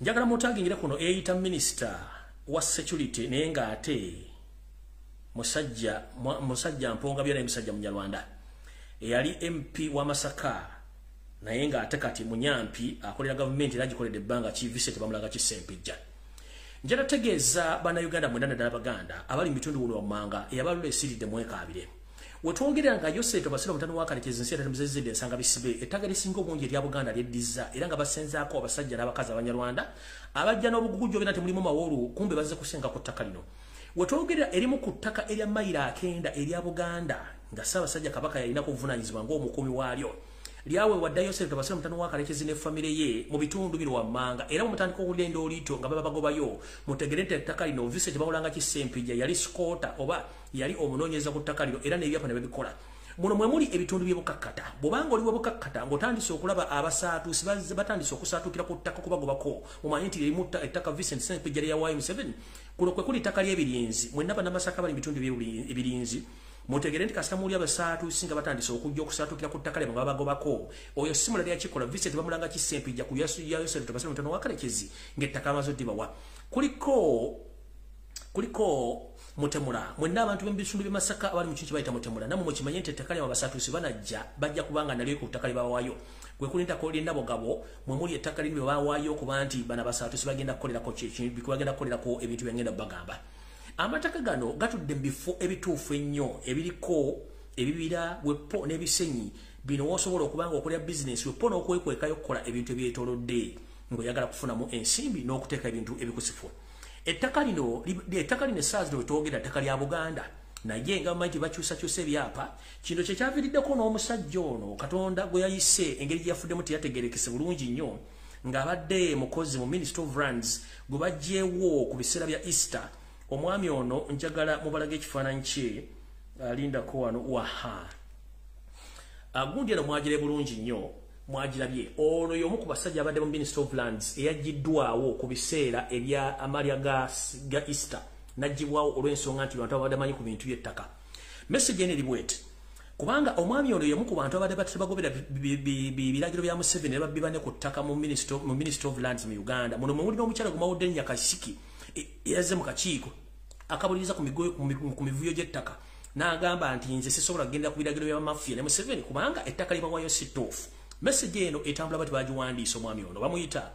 njagala mutagingire kuno eyita minister wa security naye ng'ate musajja mponga byona emisajja munyarwanda eyali MP wa Masaka naye ng'ate kati munyampi akolera gavumenti era agikoledde ebbanga ki Vincent bamulaga kisempejja njala tegeeza bana Uganda mwenda naddala Baganda abali mu bitundu buno wammanga eyabalula esiridde mwekaabire wetwogerera nga Yose Tobasira mutano wakalekezi nsi atatu muzezedde ensanga bisibe ettaka lisinga obungi erya Buganda lyeddiza era nga basenzaako abasajja n'abakazi abanyarwanda abajja n'obugugujjo bena temulimu mawolu kumbe bazze kusenga ku ttaka lino wetwogerera erimu ku ttaka erya mayiro 9 erya Buganda nga Ssaabasajja Kabaka yalina kuvunaanyizibwa ng'omukuumi waalyo lyawe wadda Yose Tobasira mutano wakalekezi ne famire ye mu bitundu bino wammanga era mutandika okuwulira endooliito nga baba bagobayo mutegere nti ettaka lino Vincent bawulanga kisempijja yali skota oba yali omunoonyereza ku ttaka lino era n'ebyapa ne babikola muno mwe muli ebitundu by'ebukakkata bw'obanga oli webukakkata ng'otandise okulaba abasaatuusi batandise okusaatuukira ku ttaka kubagobako mumanyi nti erimu ettaka Vincent Sempijja lyawaayo 7 kuno kwe kuli ttaka ly'ebirinzi mwenna bannamasaka bali mu bitundu by'ebirinzi mutegere nti kasita muli abasaatuusi nga batandise okujja okusaatuukira ku ttaka lyabwe nga babagobako oyo simula lyakikola Vincent bamulanga kisempijja ku Yose Tobasira mutano wakalekezi ng'ettaka amaze oddibawa kuliko Mutemula mwenna abantu b'ebitundu bye Masaka abali mu kintu bayita Mutemula namwe mukimanye nti ettaka lyabwe abasatuusi bajja kubanga nalyo ku ttaka lyebawaayo gwe kulinda koli nabogabo mwe muli ettaka lino bawaayo okuba nti bana basatuusi bagenda kukolerako bagenda kukolerako ebintu byagenda bagamba amataka gano gatudde mu bifo ebituufu ennyo ebiriko ebibira wepo n'ebisenyi bino wosobola okubanga okolera bizinesi wepo n'okwekwekayo okukola ebintu ebyetolodde ng'oyagala kufunamu ensimbi n'okuteeka ebintu ebikusifu ettaka lino essaazi lwetwogera ttaka lya Buganda naye nga bamanyi bakyusakyusa ebyapa kino kye kyaviiriddeko n'omusajja ono Katonda gwe yayise engeri gye yafuddemu teyategerekese bulungi nnyo ng'abadde mukozi mu Ministry of Lands gwe baggyewo ku biseera bya Easter omwami ono njagala mubalaga ekifaananyi kye alindako wano waha gundi eno mwagire bulungi nnyo mwagirabye ono y'omu ku basajja abadde mu Ministry of Lands eyaggiddwawo ku biseera ebya amalya ga Easter n'aggibwawo olw'ensonga nti bantu abadde amanyi ku bintu by'ettaka message eno eri bweti kubanga omwami ono y'omu ku bantu abadde batebagobera biragiro bya Museveni ne babbibane ku ttaka mu Ministry of Lands mu Uganda muno mwe muli n'omukyala gumawudde Nyakasiki yazze mu kakiiko akabuliriza ku mivuyo gy'ettaka n'agamba nti nze sisobola kugenda ku biragiro bya mafia ne Museveni kubanga ettaka libawayo sitofu. Message eno etambula bati bagiwandiisa omwami ono bamuyita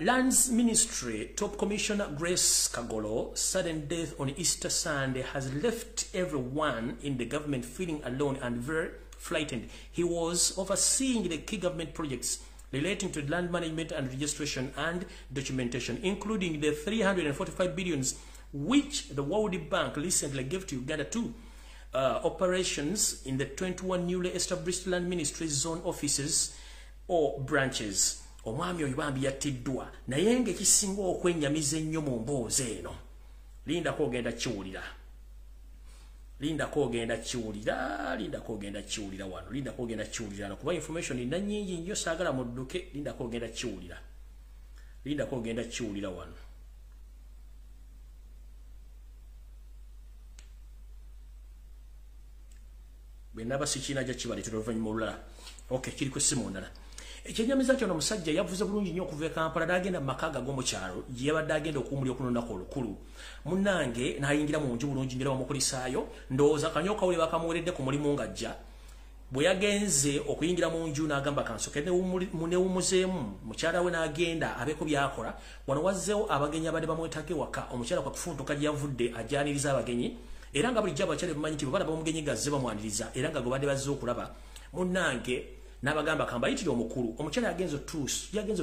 Lands Ministry Top Commissioner Grace Kagolo sudden death on Easter Sunday has left everyone in the government feeling alone and very frightened. He was overseeing the key government projects relating to land management and registration and documentation, including the 345 billions which the World Bank recently gave to Uganda to operations in the 21 newly established land ministry zone offices or branches. Omwami oyo bambi yattiddwa naye ng'ekisinga okwennyamiza ennyo mu mboozi eno. Lindako ogenda kiwulira. Lindako ogenda kiwulira wano. Lindako ogenda kiwulira kuba information ina nnyingi nnyo saagala mudduke. Lindako ogenda kiwulira. Lindako ogenda kiwulira wano. Bwe naba sikina ajja kibaleetera oluvannyuma olulala. Okay, kiri ku ssimu ndala. Ekyenyamiza kyono omusajja yavuze bulungi nnyo okuva e Kampala n'agenda mu maka ag'omukyalo gye yabadde agenda okuwummulira okunoonako olukulu. Munnange n'ayingira mu nju bulungi ngera bamukulisaayo ndowooza kanyoka we bakamuweredde ku mulimu ng'ajja. Bwe yagenze okuyingira mu nju n'agamba kansoke newumuzeemu mukyala we n'agenda abeeko by'akola. Wano wazzeewo abagenyi abadde bamwetake waka omukyala kwa kufuntuka gye yavudde ajjaniriza abagenyi era nga bulijjo abakyala bamanyi nti bwe balaba omugenyi gazze bamwaniriza era nga gwe badde bazze okulaba. Munnange n'abagamba kambayitire omukulu omukyala yagenze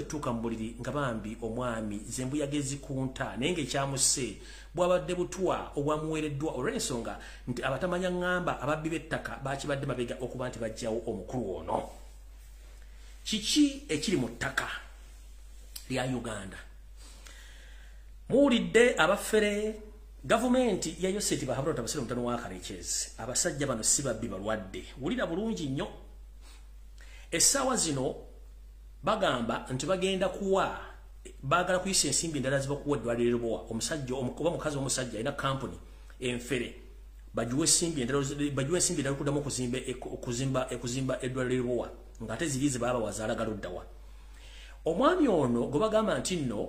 otuuka mu buliri nga bambi omwami zembu yagezi kunta naye ng'ekyamusse bw'abadde butwa obwamuweereddwa olw'ensonga nti abatamanya ŋŋamba ababbi b'ettaka baakibadde mabega okuba nti bajjawo omukulu ono. Kiki ekiri mu ttaka lya Uganda? Muwulidde abafere gavumenti yayose eti bahabula otabasire omutano wa Karekyezi. Abasajja bano si babbi balwadde. Wulira bulungi nnyo. Esawa zino bagamba nti bagenda kuwa bagala kuyisa ensimbi endala zibakuwa eddwaliro Lubowa omusajja oba mukazi w'omusajja alina kampuni enfere bajuwe ensimbi endala okuddamu okuzimba eddwaliro Lubowa ng'ate ziri ze baba wazaalaga luddawa. Omwami ono gwe bagamba nti nno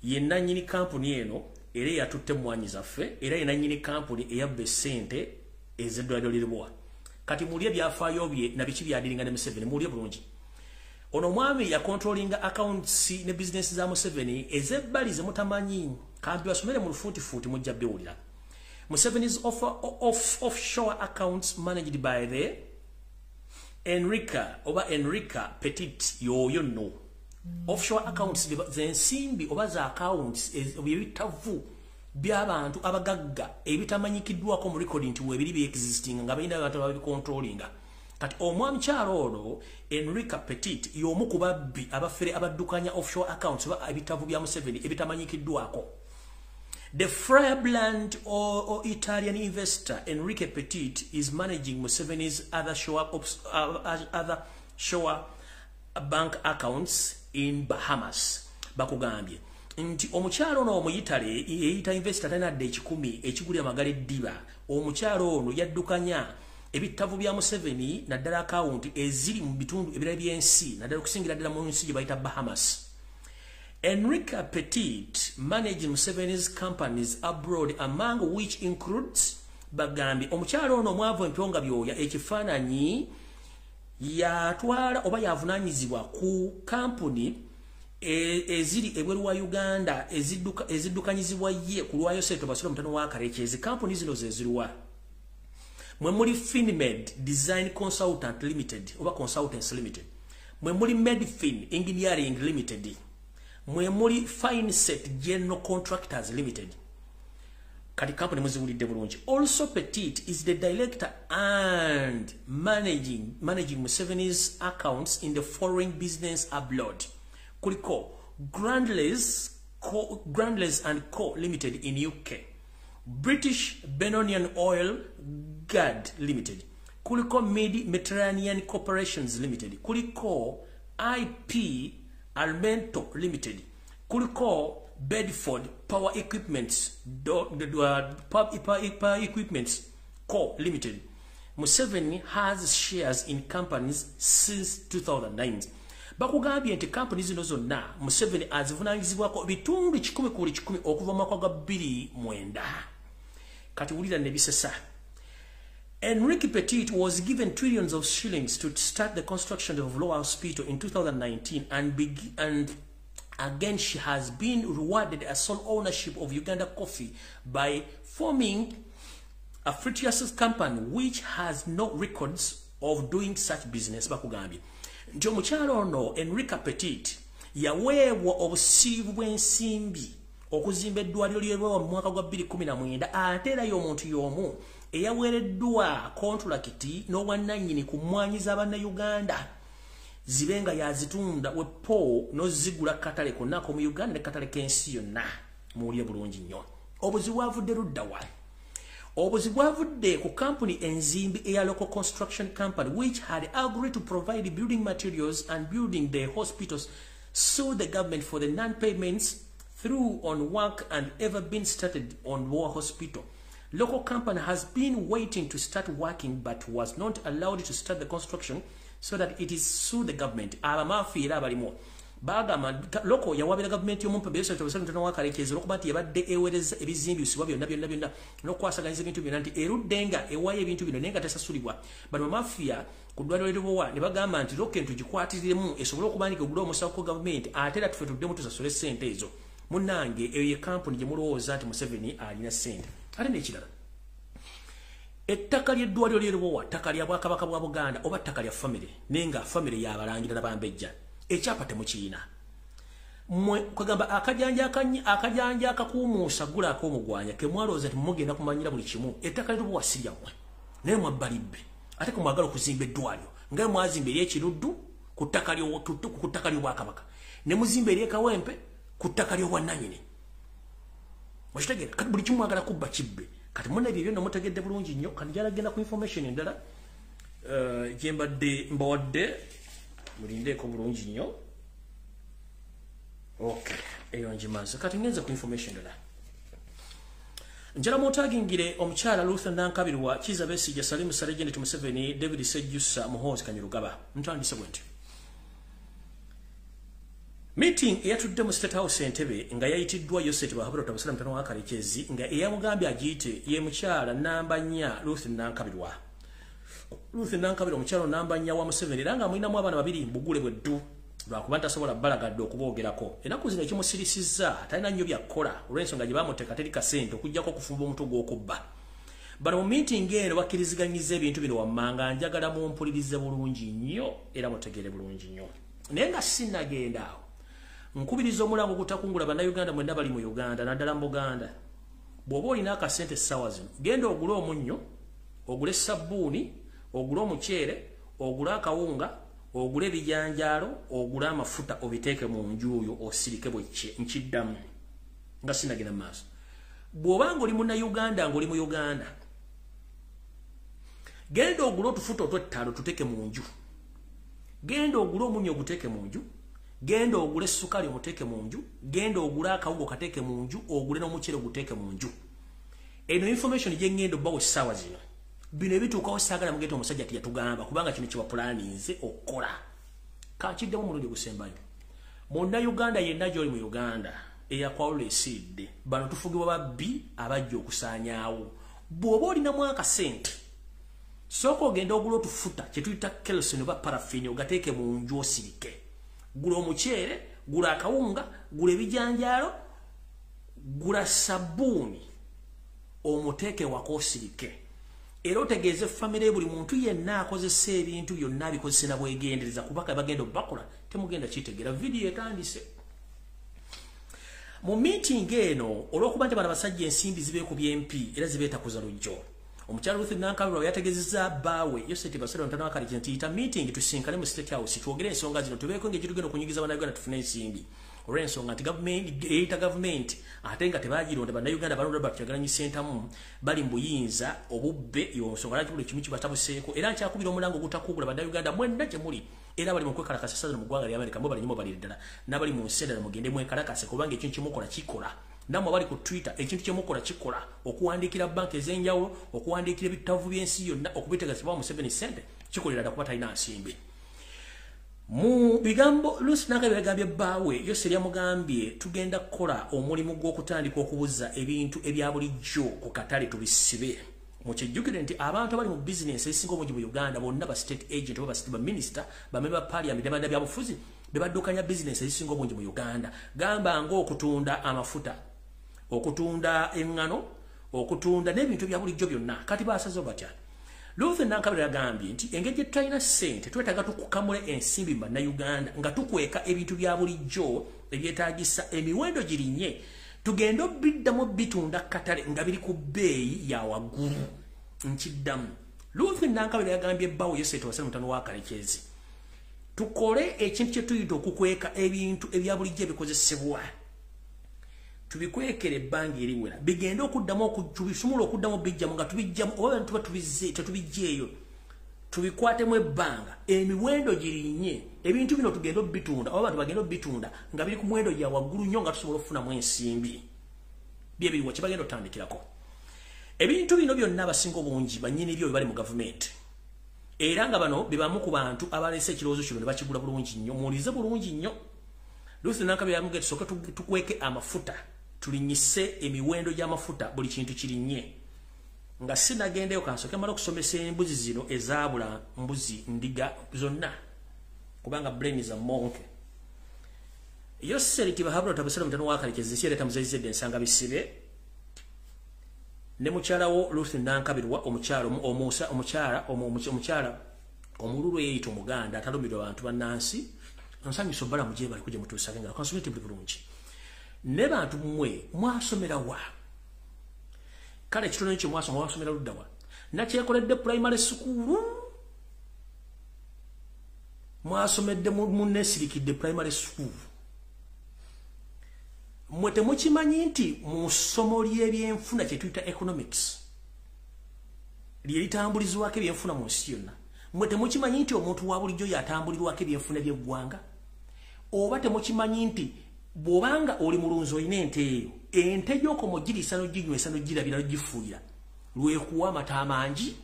ye nannyini kampuni eno era yatutte mwanyi zaffe era ye nannyini kampuni eyabba essente ez'eddwaliro Lubowa. Kati mulye byafaayo bye na biki byadiringa ne Museveni mulye bulungi. Ono mwami ya controlling accounts ne business za Museveni ezebbali ze mutamanyi kambi basomere mu lufuutifuuti mujja bewulira. Museveni's offshore accounts managed by the Enrica Petit yoyo no. Offshore accounts zensimbi oba za accounts ebitavu by'abantu abagagga ebitamanyikiddwako mu record nti webiri bi existing nga balina abantu ababicontrollinga. Kati omwami kyalo ono Enrica Petit y'omu ku babbi abafere abaddukanya offshore accounts oba ebitavu bya Museveni ebitamanyikiddwako. The Firebrand or Italian investor Enrique Petit is managing Museveni's other shore bank accounts in Bahamas. Bakugambye nti omukyalo ono omuyitale eyita investor tanadde ekikumi ekigulya amagala eddiba. Omukyalo ono yaddukanya ebitavu bya Museveni naddala account eziri mu bitundu ebirala by'ensi naddala okusingira ddala mu nsi gye bayita Bahamas. Enrica Petit managed Museveni's companies abroad, among which includes Bagambi. Omukyalo ono mwavu empyonga byoya ekifaananyi yatwala oba yavunaanyizibwa ku kampuni eziri ebweru wa Uganda eziddukanyizibwa ye ku lwayo seto basula mutano wa Karekyezi. Kampuni zino ze ziruwa mwe muli Finmed Design Consultant Limited oba Consultants Limited, mwe muli Medfin Engineering Limited, mwe muli Fineset General Contractors Limited. Kati company muziwulidde bulungi. Also Petit is the director and managing Museveni's accounts in the foreign business abroad. Kuliko Grandlays and Co Limited in UK, British Benonian Oil Gad Limited, kuliko Mediterranean Corporations Limited, kuliko IP Almento Limited, kuliko Bedford Power Equipments Co Limited. Museveni has shares in companies since 2009. Bakugambye nti companies zino zonna Museveni azivunaanyizibwako bitundu 10 okuva mu mwaka gwa 2009. Kati wulira ne bisesa Enrique Petit was given trillions of shillings to start the construction of Lower Hospital in 2019 and again she has been rewarded a sole ownership of Uganda Coffee by forming a fictitious company which has no records of doing such business. Bakugambye nti omukyala ono Enrique Petit yaweebwa obusiivu bw'ensimbi okuzimba eddwaliro ly'eRwawa mu mwaka gwa 2019 ate era y'omuntu y'omu eyaweereddwa kontulakiti n'obwannannyini ku mmwanyi z'Abannayuganda zibenga yazitunda wepo n'ozigula katale konna mu Uganda ne katale k'ensi yonna muwulire bulungi nnyo. Obuzibu bwavudde ludda wa? Obuzibu bwavudde ku company enzimbi eya local construction company which had agreed to provide building materials and building the hospitals sued the government for the non-payments through on work and ever been started on War Hospital. Local company has been waiting to start working but was not allowed to start the construction so that it is sued the government. Abamafiira abalimo bagamba local yawabira government y'Omutabbizi wa wakalekezi okuba nti yabadde ewereza ebizimbi bisibwa byonna n'okwasaganyiza ebintu byonna nti eruddenga ewayo ebintu bino naye nga tasasulibwa. Bano bamafiya ku ddwaliro ly'Obuwa ne bagamba nti local tugikwatiremu esobole okubandika ogula omusawo ku government ate era tufe tuddemu tusasule ssente ezo. Munnange eyo ye kampuni gye mulowooza nti Museveni alina ssente. Ate n'ekirala ettaka ly'eddwaliro ly'Obuwa ttaka lya Bwakabaka bwa Buganda oba ttaka lya famire naye nga famire y'Abalangira n'Abambejja ekyapa temukiina. Mmwe kwegamba akajanja akakuumuusa gula ak'omugwanya ke mwalowooza nti mugenda kumanyira buli kimu ettaka ly'Obuwa si lyammwe naye mwabbalibbe ate ke mwagala okuzimba eddwaliro nga mwazimba ery'ekiruddu ku ttaka ly'Obwakabaka ne muzimba ery'ekawempe ku ttaka ly'obwannannyini. Mwakitegeera kati buli kimu mwagala kubba kibbe. Kati muna ebyo byonna mutegedde bulungi nnyo. Kati gyalagenda ku information endala gye mbadde mbawadde mulindeeko bulungi nnyo. Okay, eyo ngimaze. Kati ngenze ku information endala. Njala mwotagingire omukyala Luther Nankabirwa, Kizza Besigye, Salimu Sarejeni Museveni, David Sejjusa, Muhoozi Kanyarugaba. Ntandise bwenti. Meeting eyatudde mu State House Entebbe nga yayitiddwa Yoseti Bahabura Tabasala mutano wa Kalekezi nga eyamugambye agiyite ye mukyala namba 4 Luther Nankabirwa. Luther Nankabirwa omukyala namba 4 wa Museveni era nga mulinamu abaana babiri mbugule bweddu lwakuba ntasobola balagadde okuboogerako. Ennaku zino ekimusirisizza talina nnyo byakkola olw'ensonga gye baamuteeka teri kasente okuggyako okufumba omutwe gw'okubba. Bano mu meeting eno bakkiriziganyiza ebintu bino wammanga njagala mumpulirize bulungi nnyo era mutegeere bulungi nnyo. Naye nga sinnagenda awo nkubiriza omulango okutakungula bannayuganda mwenna bali mu Uganda naddala mu Buganda. Bw'oba olina akasente essaawa zino genda ogule omunnyo, ogule sabbuuni, ogule omuceere, ogule akawunga, ogule ebijanjaalo, ogule amafuta obiteeke mu nju oyo osirike bwe nkiddamu nga sinagenda maaso. Bw'oba ng'oli munnayuganda ng'oli mu Uganda genda ogule otufuta otw'ettaalo tuteeke mu nju, genda ogule omunnyo oguteeke mu nju, genda ogule sukali omuteeke mu nju, genda ogule akawunga okateeke mu nju, ogule n'omuceere oguteeke mu nju. Eno information gye ngenda obbawo essaawa zino bino ebituukawo saagala mugenda omusajja ati yatugamba kubanga kino kye bapulaninze okukola. Kankiddemu omulundi gusembayo. Munnayuganda yenna gy'oli mu Uganda eyakwawula esidde bano tufugibwa babbi abajja okusaanyaawo. Bw'oba olinamu akasente sooka ogenda ogula otufuta kye tuyita kerosene oba parafini ogateeke mu nju osirike. Gula omuceere, gula akawunga, gula ebijanjaalo, gula sabbuuni omuteeke wako osirike. Era otegeeze famire buli muntu yenna akozesa ebintu byonna abikozese na bwegendereza kubaka bagenda bakola temugenda kitegeera. Video etandise. Mu meeting eno olw'okuba nti bano basajja ensimbi zibeeku by'empi era zibeetakuza lujjo. Omukyala Luther Nankabirwa yategezezza bbaawe Yoseti Basala mutano wa Kalekezi nti yita meeting tusinkane mu State House twogere ensonga zino tubeeko engeri tugenda okunyigiza bannayuganda tufune ensimbi. Olw'ensonga nti government ate nga tebaagironda bannayuganda balonda bakyagalanyi sentamu bali mu buyinza obubbe yonsonga lwaki buli kimu kibatabuseeko era nkyakubira omulango ogutakugula bannayuganda mwenna gye muli era bali mu kwekalakasa mu ggwanga lya Amerika mwe bali nnyo bali ddala n'abali mu nsi endala mugende mwekalakase kubanga ekintu kimukola kikola. Namwe bali ku Twitter ekintu kyemukola kikola okuwandiikira banka ez'enjawulo okuwandiikira ebitavu by'ensi yonna okubitegeezebwa Museveni ssente kikolera ddala kuba talina nsimbi. Mu bigambo Luther Nankabirwa yagambye bbaawe Yoseri yamugambye tugenda kukola omulimu gw'okutandika okubuza ebintu ebya bulijjo ku katale tubisibe Mukijjukire nti abantu abali mu business esinga obungi mu Uganda bonna ba state agent oba ba minister ba member parliament banda byabufuzi bebaddukanya business esinga obungi mu Uganda. Gamba ng'okutunda amafuta, okutunda engano, okutunda n'ebintu bya bulijjo byonna. Kati baasazo batya. Luther Nankabira agambye nti engeri tulina ssente twetaaga tukukamule ensimbi mu Uganda nga tukweka ebintu bya bulijjo ebyetaagisa emiwendo girinnye tugenda obiddamu bitunda katale nga biri ku bbeeyi ya waggulu. Nkiddamu Luther Nankabira yagambye ebbawo Yosete Wasere mutano wa Kalekezi tukole ekintu kye tuyita okukweka ebintu ebya bulijjo ebikozesebwa tubikwekere ebbanga eriwera bigenda okuddamu okutubisumula okuddamu bijjamu nga tubijjamu oba abantu batubizze tetubijjeeyo tubikwatemu ebbanga emiwendo girinnye ebintu bino tugenda obitunda oba abantu bagenda obitunda nga biri ku muwendo gya waggulu nnyo nga tusobola okufunamu ensimbi bye biriwa kye bagenda otandikirako. Ebintu bino byonna abasinga obungi bannyini byo bali mu gavumenti era nga bano bebamu ku bantu abaleese ekirowoozo kino ne bakigula bulungi nnyo muwulize bulungi nnyo. Luther Nankabira yamugee tusooke tukweke amafuta tulinyise emiwendo gy'amafuta buli kintu kirinnye nga sinagendeyo kansooke mala okusomesa embuzi zino ezaabula mbuzi ndiga zonna kubanga brain za monke. Yoseri tibahabula tabasala mutano wa Kalekezi nsireeta muzayizedde ensanga bisibe ne mukyalawo Luther Nankabirwa omukyala omululu eyita Omuganda atalumbirwa abantu bannansi nsanyusa obbala mugye bali kujja mutuusage nga kansomete buli bulungi ne bantu mmwe mwasomera wa kale ekitono ekyo mwasomera ludda wa nakyekoledde primary school mwasomedde munnesirikidde primary school mwe temukimanyi nti mu ssomo ly'ebyenfuna kye tuyita economics lye litambulizwako ebyenfuna mu nsi yonna mwe temukimanyi nti omuntu wa bulijjo yatambulirwako ebyenfuna by'eggwanga oba temukimanyi nti bw'obanga oli mulunzi olina ente eyo ente gy'okomogirisa n'oginywesa n'ogirabira n'ogifuuyira lwekuwa amata amangi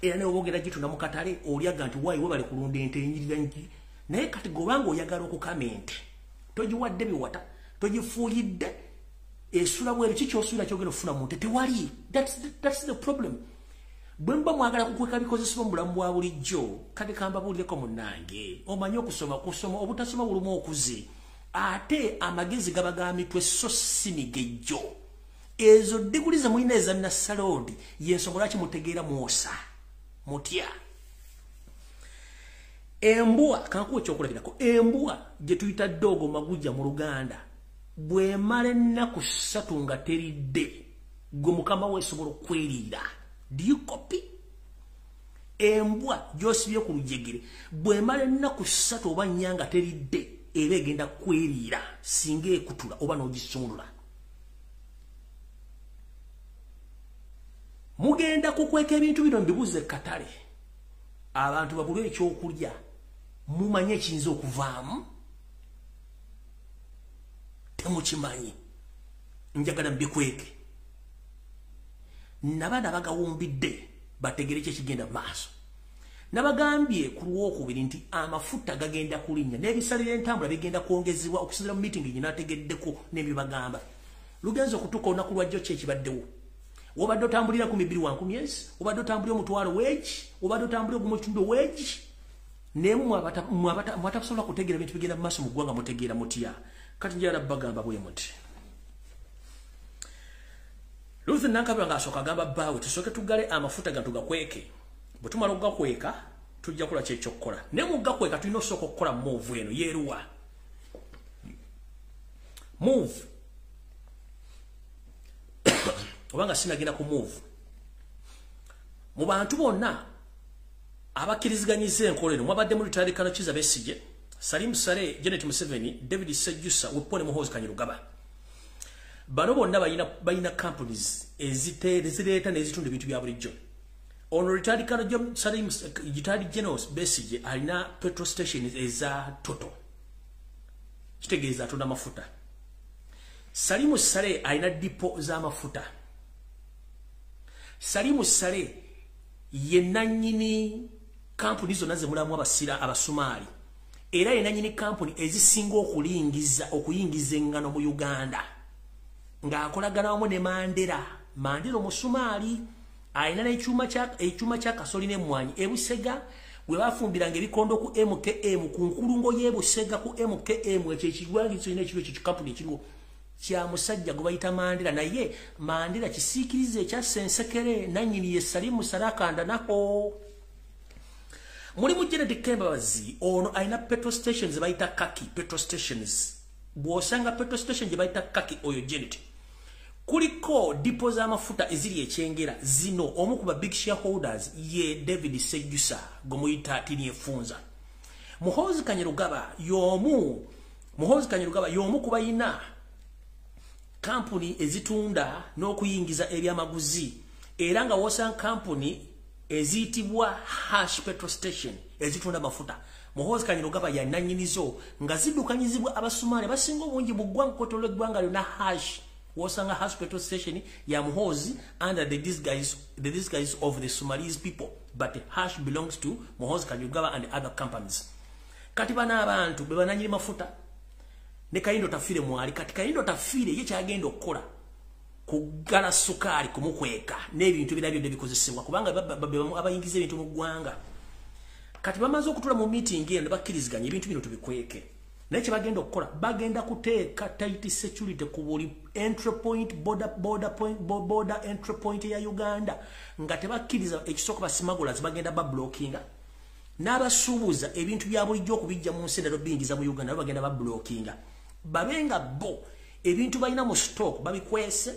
era ne obogera gitunda mu katale olyaga nti waayi we bali kulunda ente enyirira nki naye kati gobanga oyagala okukama ente togiwadde biwata togifuuyidde esula bweru kikyosuula kyogenda okufuna mu nte tewali. That's the problem. Bwe mba mwagala kukweka bikozesebwa mu bulamu bwa bulijjo kati kambabuulireko munnange omanyi kusoma obutasoma bulumu okuze ate amagezi gaba ga mitwe so si migejjo ezo diguli ze mulina eza nassaloodi y'ensonga lwaki mutegeera mwosa mutya. Embwa kankuwa ekyokulabirako embwa gye tuyita ddogo magujja mu Luganda bw'emala ennaku 3 nga teridde gwe mukama we esobola okweriira. Do you copy? Embwa gy'osibye ku lujegere bw'emala ennaku 3 oba 4 nga teridde era egenda kweriira singa ekutula oba n'ogisumulula. Mugenda kukweka ebintu bino mbibuze katale abantu babulwe ekyokulya mumanye ekiyinza okuvaamu temukimanyi njagala mbikweke nabana bagawumbidde bategere kye kigenda maaso nabagambye ku Lwokubiri nti amafuta gagenda kulinnya n'ebisalira entambula bigenda kwongezebwa okusinziira mu meeting gye nategeddeko n'ebibagamba lugenza okutuuka olunaku lwajjo kye kibaddewo obadde otambulira 2,000 obadde otambulira omutwalo weegi obadde otambulira ogumutundu weegi nemu mwatakusobola kutegeera ebintu bigenda mu maaso mu ggwanga mutegeera mutya kati njagala bagamba bwe muti. Luther Nankabira ng'asooka agamba bbaawe tusooke tugale amafuta ga tugakweke bwe tumala okugakweka tujja kukola kyekyokukola naye mu gakweka tulina osooka okukola move eno yeeruwa move obanga sinagenda ku move mu bantu bonna abakkiriziganyizza enkola eno mwabadde mu Lutandikano Kizza Besigye Salim Sale Janet Museveni David Sejjusa Wepone Muhoozi Kanyarugaba bano bonna balina companies ezireeta n'ezitunda ebintu bya bulijjo. Ono Lutandikano Salim Gitadi General Besigye alina petrol stations eza Toto kitegeeza atunda mafuta. Salimu Sale alina dipo za mafuta. Salimu Sale yenna nnyini kampuni zonna ze mulamu abasira abasumaali era yenna nnyini kampuni ezisinga okuyingiza engano mu Uganda ng'akolagana wamu ne Mandela omusumaali Aina n'ekyuma kya kasoli n'emmwanyi ebusega bwe bafumbiranga ebikondo ku MKM ku nkulungo y'ebusega ku MKM ekyo ekigwangi kirina ekiro ekyo kikampuni ekiriwo kya musajja gwe bayita Mandela naye Mandela kisiikirize ekya Sensekere nannyini ye Salimu Sarakanda nako mulimu Janet Kembabazi ono aina petrol stations bayita Kaki petrol stations bw'osanga petrol station gye bayita Kaki oyo Janet kuliko dipo z'amafuta eziri ekyengera zino omu ku ba big shareholders ye David Sejusa gomuyita tini efunza Muhoozi Kanyerugaba y'omu ku bayina kampuni ezitunda n'okuyingiza ebyamaguzi era nga wosanga kampuni ezitibwa Hash petrol station ezitunda mafuta Muhoozi Kanyerugaba ya nannyinizo nga ziddukanyizibwa abasumaali basinga obungi mu ggwanga kotolo eggwanga lyonna Hash wosanga Hash petrol station ya Muhoozi under the disguise of the Somalese people but Hash belongs to Muhoozi Kanyerugaba and other companies kati bana abantu be bananyiri mafuta ne Kayindo Tafire mwali kati Kayindo Tafire ye kyagenda okukola kugala sukali kumukweka n'ebintu binabyo bikozesebwa kubanga abayingiza ebintu mu ggwanga kati bamaze okutula mu meeting eno bakkiriziganya ebintu bino tubikweke naye kye bagenda okukola bagenda kuteeka tight security ku buli entry point border entry point ya Uganda nga tebakkiriza ekisooka basimagulazi bagenda bablockinga n'abasuubuza ebintu bya bulijjo okubijja mu nsi endala bingiza mu Uganda bagenda bablockinga babenga bo ebintu balina mu stock babikwese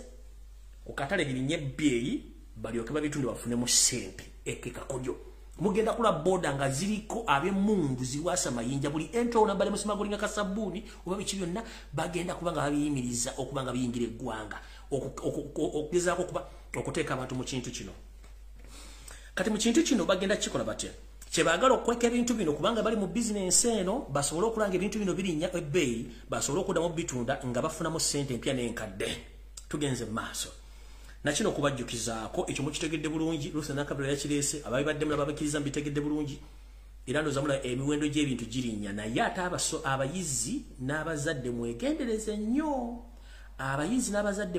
ku katale birinye bbeeyi balyoke babitunde bafune mu sente ekekakojo mugenda kula boda nga ziriko ab'emmundu ziwasa mayinja buli entro nambale musimagulinga kasabuni oba biki byonna bagenda kubanga babiyimiriza okubanga biyingira eggwanga okugezaako kuba okuteeka abantu mu kintu kino kati mu kintu kino bagenda kikola batya kyebagala okweka ebintu bino kubanga bali mu business eno basobole okulanga ebintu bino birinnya ebbeeyi basobole okuddamu bitunda nga bafunamu ssente empya n'enkadde tugenze mu maaso nakino kubajjukizaako ekyo mukitegedde bulungi Lusa Nakabira yakireese ababibadde mulaba bakkiriza mbitegedde bulungi era ndozamula emiwendo gy'ebintu girinnya naye ate abayizi n'abazadde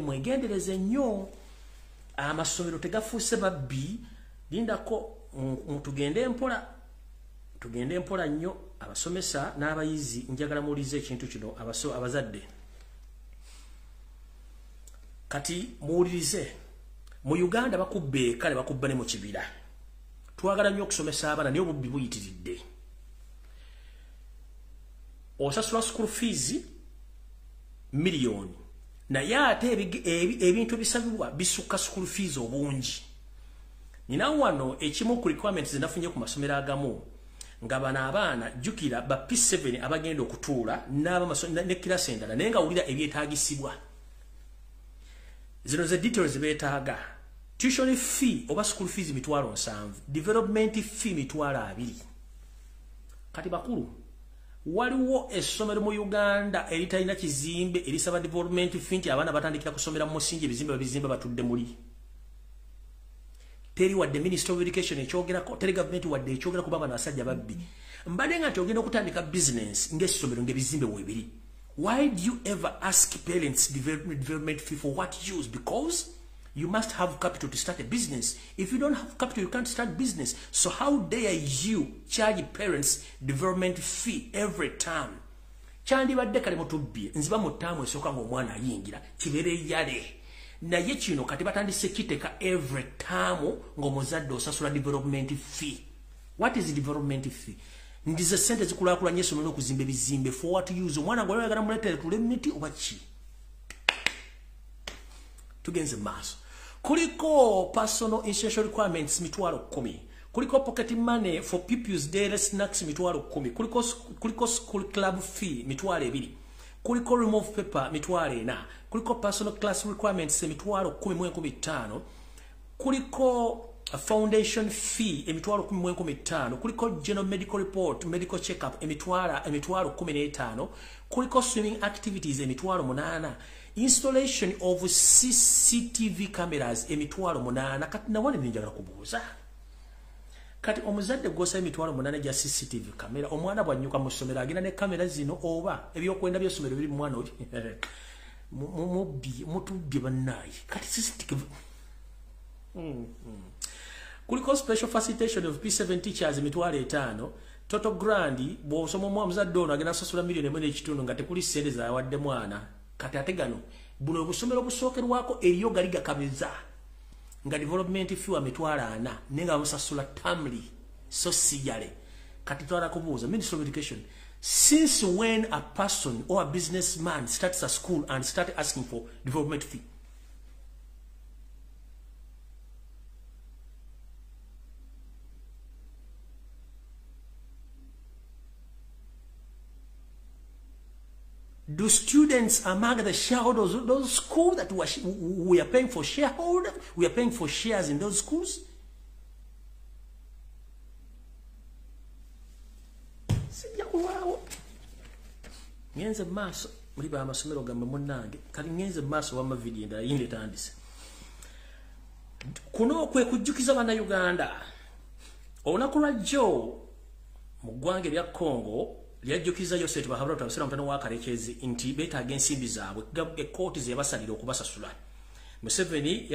mwegendereze nnyo amasomero tegafuuse babbi lindako tugende mpola nnyo abasomesa n'abayizi njagala muwulize ekintu kino abazadde kati muwulirize mu Uganda bakubbe kale bakubba ne mu kibira twagala nnyo okusomesa abaana naye obubbi buyitiridde osasula school fees miliyoni naye ate ebintu bisabibwa bisukka school fees obungi nina wano ekimu ku requirements zinafunye ku masomero agamu nga bana abaana jukira ba P7 abagenda okutuula ne class endala naye nga wulira ebyetaagisibwa zino ze details beetaaga tuition fee oba school fees $7,000 development fee $2,000 kati bakulu waliwo essomero mu Uganda eritalina kizimbe erisaba development fee nti abaana batandikira kusomera mu musingi ebizimbe babizimba batudde muli teri wadde Minister of Education ekyogerako teri government wadde ekyogera kuba bana basajja babbi mbadde nga ogenda okutandika business ng'essomero ng'ebizimbe weebiri. Why do you ever ask parents development fee for what use? Because you must have capital to start a business. If you don't have capital, you can't start business. So how dare you charge parents development fee every time? Kyandibadde kale mutubbi nziba mu ttaamu esooka ng'omwana ayingira kibeere yale naye kino kati batandise kiteka every time ng'omuzadde osasula development fee. What is development fee? Ndize sente zikulaakulanya essomero okuzimba ebizimbe for what use? Omwana gwe ayagala muleetere tule miti oba ki? Tugenze maaso. Kuliko personal essential requirements $10,000. Kuliko pocket money for pupils daily snacks $10,000. Kuliko school club fee $2,000. Kuliko remove paper $4,000. Kuliko personal class requirements $10,000. Kuliko a foundation fee $10,000. Kuliko general medical report medical checkup $15,000. Kuliko swimming activities $8,000. Installation of CCTV cameras $8,000. Kati nawane njagala kubuuza kati omuzadde gwosa $8,000 gya CCTV camera omwana bwanyuka mu ssomero agenda ne kamera zino oba ebyokwenda by'essomero biri mu mwana oli mutubbi bannayi kati CCTV Kuliko special facilitation of P7 teachers emitwalo 5 total grant bw'osoma omuzadde ono agenda kusasula $1 million nga tekuli ssente zawadde mwana kati ate gano buno obusomero obusookerwako eriyo gali gakabeza nga development fee emitwalo 4 nenga musasula tamli so sijale kati twala kubuuza Ministry of Education, since when a person or a businessman starts a school and start asking for development fee? Do students among the shareholders of those schools that we are paying for shareholders? We are paying for shares in those schools? Ngenze maso muliba amasomero gambe munnange kali ngenze maso wama video nda yinde tandise kuno kwe kujjukiza bana Uganda olunaku lwajjo mu ggwanga lya Congo lyajjukiza Yoseti bahabula tabasira mutano wa Karekezi nti beetaaga ensimbi zaabwe ekkooti ze basalira okubasasula. Museveni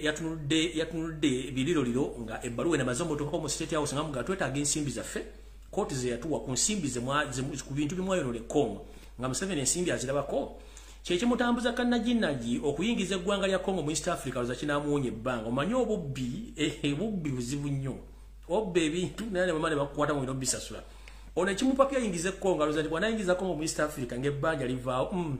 yatunudde biliroliro nga ebbaluwa enamaze omutuuka mu State House nga muga twetaaga ensimbi zaffe kooti ze yatuwa ku nsimbi ku bintu bimwayonole Congo nga Museveni ensimbi azirabako kyekimutambuza kannaginaji okuyingiza eggwanga lya Congo mu East Africa loza kinamuwonya ebbanga omanyi obubbi buzibu nnyo obba ebintu naye bamale bakukwata mu bino bisasula ono ekimupapya yingiza Congo loza nti bwanayingiza Congo mu East Africa ng'ebbanja livaawo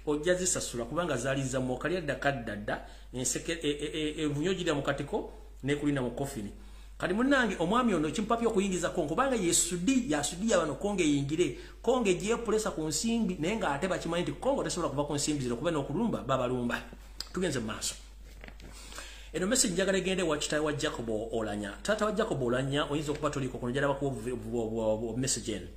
ojja zisasula kubanga zaaliza mu kalya ddakaddadda envunyo girya mu katiko nekulina mu kofini. Kati munnange omwami ono kimpapya okuyingiza Congo kubanga yasudi abano Congo eyingire Congo egiye pressa ku nsimbi naye nga ate bakimanyi nti Congo tesobola kuva ku nsimbi zino kuba n'okulumba babalumba. Tugenze maaso. Eno message njagala egende wa kitaawe wa Jacob Olanya. Tata wa Jacob Olanya oyinza okuba toliko kuno njala bakuwa message eno.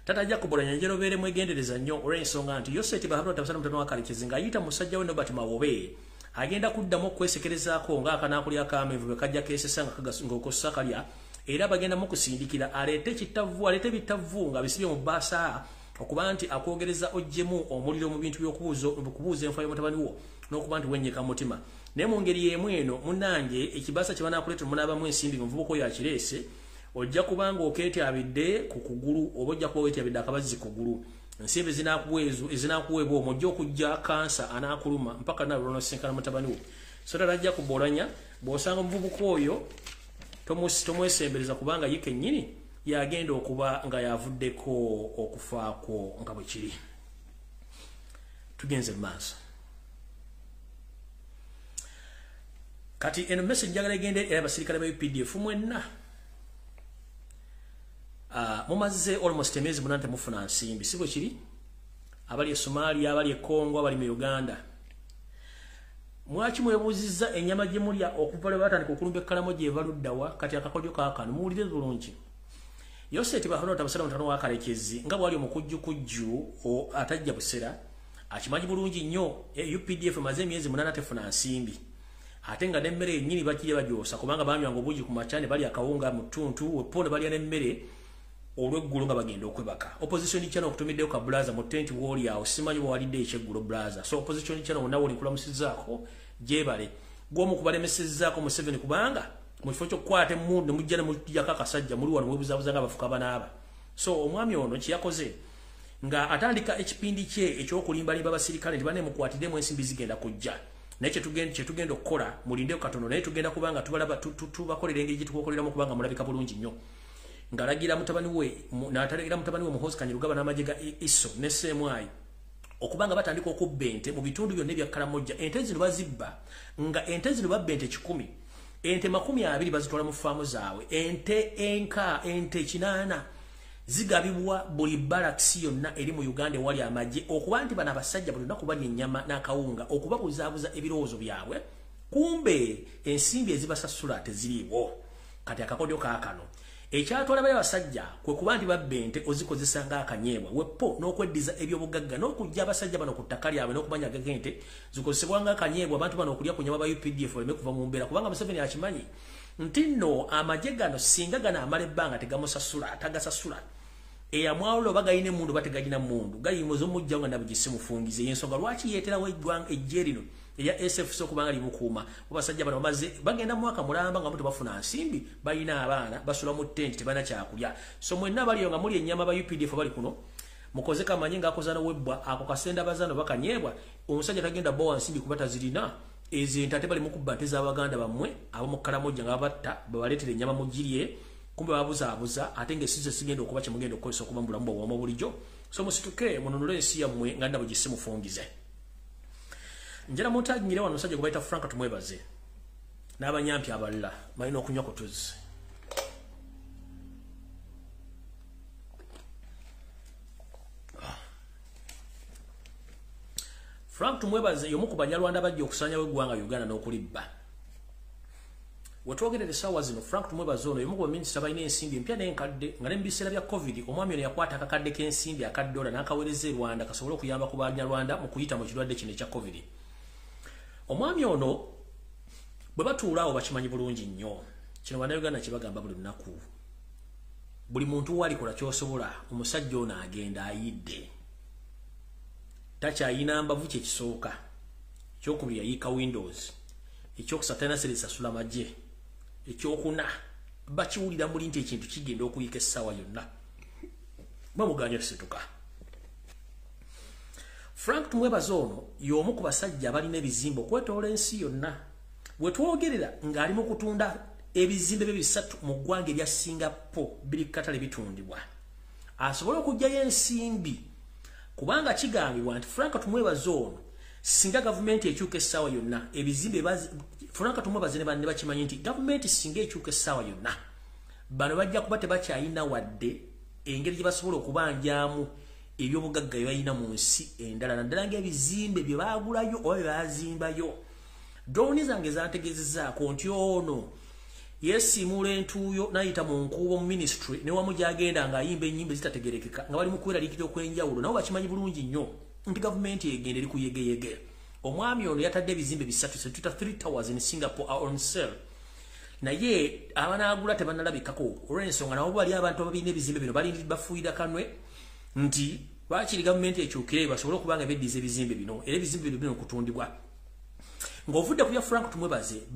Tata Jacob Olanya njero beere mwegendereza nnyo olw'ensonga nti Yoseti bahabula tabasana mutano wa Karekezi nga ayita musajja we Nobert Mawobe agenda kuddamu okwesekerezaako ng'akanaakuli akaameevu bwe kajja keesesa ng'okossa kalya era bagenda mu kusindikira aleete bitavvu nga bisibye mu bbaasa okuba nti akwogereza oggyemu omuliro mu bintu by'okubuuza enfa y'omutabani wo n'okuba nti wennyeka mutima. Naye mu ngeri y'emu eno munnange ekibbaasa kye banaakuleeta munaabamu ensimbi ng'omuvubuka oyo akireese ojja kubanga okeetyabidde ku kugulu oba ojja kuba weetyabidde akabazi ku kugulu. Ensimbi ezinakuweebwa omujja okujja kansa anaakuluma mpaka nawe olw'onosenkana mutabani wo. So Tata Jacob Olanya bw'osanga omuvubuka oyo tomwesembereza kubanga ye kennyini yagenda okuba nga yavuddeko okufaako nga bwe kiri. Tugenze maaso. Kati eno message njagala egende era abasirikale ba UPDF mwenna mumaze almost emyezi 8 temufuna nsimbi si bwe kiri abali e Somalia abali e Congo abali mu Uganda mwaki mwebuuzizza ennyama gye mulya okuva lwe batandika okulumba ekkalamo gye ebaluddawa kati akakodyo kaakano muwulire bulungi. Yoseti bahabula tabasala mutano wa Karekezi nga bwali omukujjukujju atajja busera akimanyi bulungi nnyo UPDF maze emyezi 8 tefuna nsimbi ate nga n'emmere yennyini bakirya bajoosa kubanga banywanga obuugi ku makyane bali akawunga mu ttuntu weponde balya n'emmere olw'eggulu nga bagenda okwebaka. Opposition channel okutumiddeyo ka blaza mu tent wall yawo simanyi bwalidde ekyeggulo blaza. So opposition channel nawo nkulamusizzaako gyebale gw'omu kubalemesezzaako Museveni kubanga mu kifo ky'okukwata emmundu mujja ne mujjako akasajja muli wano mwebuzaabuza nga abafuka banaaba. So omwami ono kyeyakoze nga atandika ekipindi kye ekyokulimbalimba abasirikale nti baneemukwatiddemu ensimbi zigenda kujja. Naye kyetugenda okukola mulindeo katono naye tugenda kubanga tubakolera engeri gye tukokoleramu kubanga mulabika bulungi nnyo. Ngalagira mutabani we n'atalagira mutabani we Muhoozi Kanyarugaba n'amagye ga ISO ne Ssemwayi okubanga batandika okubba ente mu bitundu byonna ebya Kalamojja. Ente zino bazibba nga ente zino babba ente 10 ente 20 bazitwala mu faamu zaabwe ente 80 zigabibwa buli barracks yonna eri mu Uganda wali amagye okuba nti bana abasajja buli lunaku balya ennyama n'akawunga okubabuzaabuza ebirowoozo byabwe kumbe ensimbi ezibasasula teziriiwo. Kati akakodyo kaakano ekyatwala bali abasajja kwe kuba nti babba ente ozikozesa ng'akanyeebwa wepo n'okweddiza ebyobugagga n'okujja abasajja bano ku ttaka lyabwe n'okubanyaga ente zikozesebwa ng'akanyeebwa abantu bano okulya ku nyama ba UPDF oleme kuva mu mbeera kubanga Museveni akimanyi nti nno amagye gano singa ganaamala ebbanga tagasasula eyamwawula oba gayina emmundu oba tegagina mmundu gayimuza omujjawo nga nabugisimufungize y'ensonga lwaki yeeterawo eggwanga ejje lino ya SFC kubanga limukuuma abasajja bano bamaze bagenda mwaka mulamba nga mutu bafuna nsimbi balina abaana basula mu tent tebana kyakulya so mwenna baliyo nga muli ennyama ba UPDF bali kuno mukoze kamanye nga akozana webwa ako kasenda bazano bakanyebwa omusajja tagenda bowa nsimbi kubata zirina ezinta tebali mukubatiza abaganda bamwe abamukala mojja nga batta babaletera ennyama mugirye kumbe babuza ate ngesizo sigenda okuba kyemugenda okukozesa okubambula mbo bwama bulijjo so musituke mununule ensi yammwe nga ndabo gisimufungize njala mutagingire wano musajja gubaita Frank tumwebaze n'abanyampi abalala balina okunywa kutuzi Frank tumwebaze yomu ku banyalwanda bajja okusanya w'eggwanga Uganda n'okulibba wetwogerera essaawa zino Frank tumwebaze ono yomu ku baminisita balina ensimbi empya n'enkadde nga ne mu biseera bya COVID omwami ono yakwata akakadde k'ensimbi akaddola n'akaweereza e Rwanda kasobole okuyamba ku banyalwanda mu kuyita mu kirwadde kino ekya COVID omwami ono bwe batuulaawo bakimanyi bulungi nnyo kino bannayuganda kibagamba buli lunaku buli muntu walikola ky'osobola omusajja ono agenda ayidde takyayina mbavu kyekisooka ekyokubiri yayiika Windows ekyokusatu talina sente sasula magye ekyokuna bakiwulira muli nti ekintu kigenda okuyiika essaawa yonna bamuganya tusituka Frank tumwebaze ono y'omu ku basajja abalina ebizimbe okwetoola ensi yonna wetwogerera ng'ali mu kutunda ebizimbe bye bisatu mu ggwanga erya Singapore biri katale bitundibwa asobole okuggyayo ensimbi kubanga kigambibwa nti Frank tumwebaze ono singa gavumenti ekyuka essaawa yonna ebizimbe Frank tumwebaze ne banne bakimanyi nti gavumenti singa ekyuka essaawa yonna bano bajja kuba tebakyayina wadde engeri gye basobola okubanjamu ebyobugagga bye balina mu nsi endala naddala ng'ebizimbe bye baagulayo oba bye baazimbayo droni zange zantegezezaako nti ono yeesiimuula entuuyo n'ayita mu nkuubo mu ministry ne wamu gy'agenda ng'ayimba ennyimba ezitategerekeka nga bali mu kweraliikirira okw'enjawulo nabo bakimanyi bulungi nnyo nti gavumenti egenda eri kuyegeyege omwami ono yatadde ebizimbe bisatu setuta 3 towers in Singapore are on sale naye abanaagula tebanalabikako olw'ensonga nabo bali abantu abalina ebizimbe bino balindiri bafuuyira kanwe nti bakiri gavumenti ekyukire basobole okubanga beddiza ebizimbe bino era ebizimbe bino okutundibwa ng'ovudde ku bya Frank tumwebaze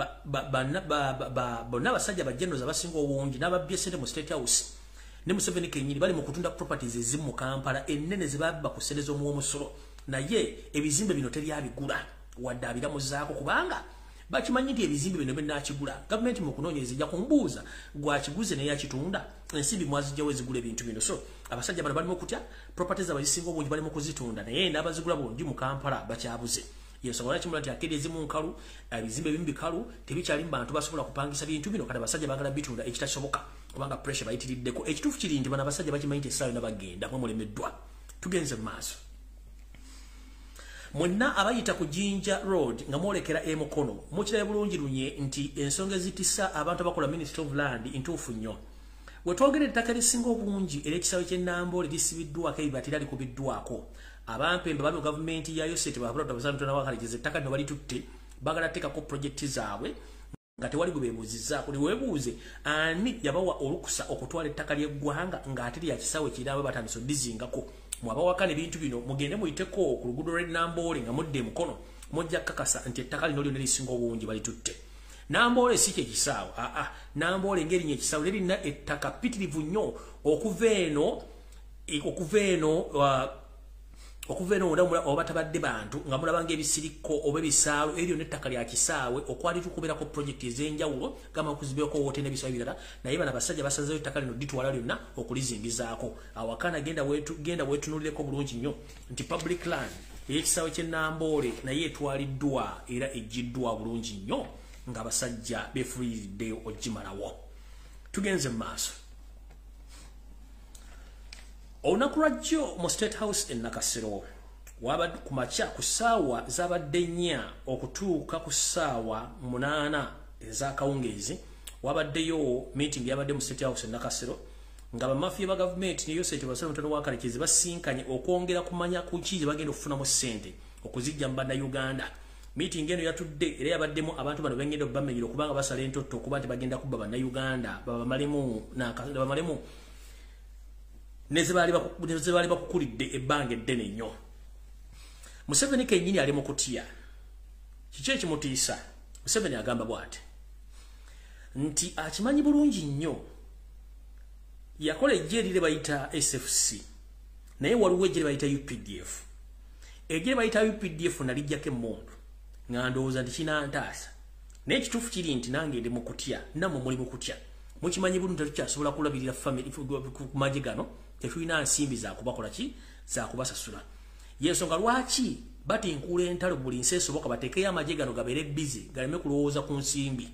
bonna abasajja bajjenoza abasinga obungi n'ababbye ssente mu State House ne Museveni kennyini bali mu kutunda properties ezimu mu Kampala ennene ze babba ku ssente z'omuwomusolo naye ebizimbe bino teryabigula wadde abiramuzaako kubanga bakimanyi nti ebizimbe bino bennakigula gavumenti mu kunoonyereza ejja kumbuuza gwakiguze naye akitunda ensimbi mwazijjawo ezigula ebintu bino so abasajja bano balimu okutya properties abazisinga obungi balimu kuzitunda naye n'abazigula bongi mu Kampala bakyabuze yensonga kimula nti akedi ezimu nkalu ebizimbe ebimu bikalu tebikyali mu bantu basobola kupangisa bintu bino kati abasajja baagala bitunda ekitasoboka kubanga pressure bayitiriddeko ekituufu kiri nti bano abasajja bakimanyi nti essaawa yonna bagenda mwemulemeddwa tugenze mu maaso mwenna abayita ku Jinja Road nga mwolekera Mukono mukirabe bulungi lunye nti ensonga ezitisa abantu abakola Ministry of Land ntuufu nnyo wetwogerera ettaka erisinga obungi era ekisaawe ky'Ennambole lisibiddwako ebibatira likubiddwako abampembe bali mu gavumenti ya Yosete bakulota basantu na wakalejeze ettaka lino balitutte bagala tekako projekti zaabwe nga tewali gwe beebuuzizzaako ne weebuuze ani yabawa olukusa okutwala ettaka ly'eggwanga ng'ate lya kisaawe kiraba batandise oddizingako mwabawakana ebintu bino mugende muyiteko ku luguudo lw'Ennambole nga mudde Mukono mujja kakasa nti ettaka lino lyonna lisinga obungi balitutte Nambole si kye kisaawe Nambole ngeri nye kisaawe lirina ettaka pitirivu nnyo okuva eno obatabadde bantu nga mulabanga ebisiriko oba ebisaawe eryo n'ettaka lya kisaawe okwali tukubeerako projekiti ez'enjawulo gamba okuzimbako woote n'ebisaawe ebirala naye bano abasajja basazeewo ettaka lino ditwala lyonna okulizingizaako awakana genda weetunuulireko bulungi nnyo nti public land ey'ekisaawe ky'Ennambole naye etwaliddwa era eggiddwa bulungi nnyo ng'abasajja beefuliridde ogimalawo tugenze mu maaso olunaku lwajjo mu State House Nakasero wabadde ku makya ku ssaawa zabadde 4 okutuuka ku ssaawa 8 ez'akawungeezi wabaddeyo meeting yabadde mu State House Nakasero nga bamafiya ba gavumenti ne Yosete basala mutano wa kalekezi basinkanye okwongera kumanya ku kiki bagenda okufunamu ssente okuzijja mu bannayuganda meeting eno yatudde era yabaddemu abantu bano bengenda okubamenyera okubanga basala entotto okuba nti bagenda kubba bannayuganda babamalemu nezebaali bakukulidde ebbanga eddene nnyo Museveni kennyini ali mu kutya Kiki ekimutiisa Museveni agamba bw'ati nti akimanyi bulungi nnyo yakola ejje lire bayita SFC naye waliwo ejje bayita UPDF ejje bayita UPDF nalijjako emmundu nga ndowooza nti kinantaasa naye ekituufu kiri nti nange ndi mu kutya nammwe muli mu kutya mukimanyi bulungi tetukyasobola kulabirira family ku magye gano tetulina nsimbi zakubakola ki zakubasasula yensonga lwaki batinkuula entalo buli nsi esoboka bateekeyo amagye gano gabeere busy galeme kulowooza ku nsimbi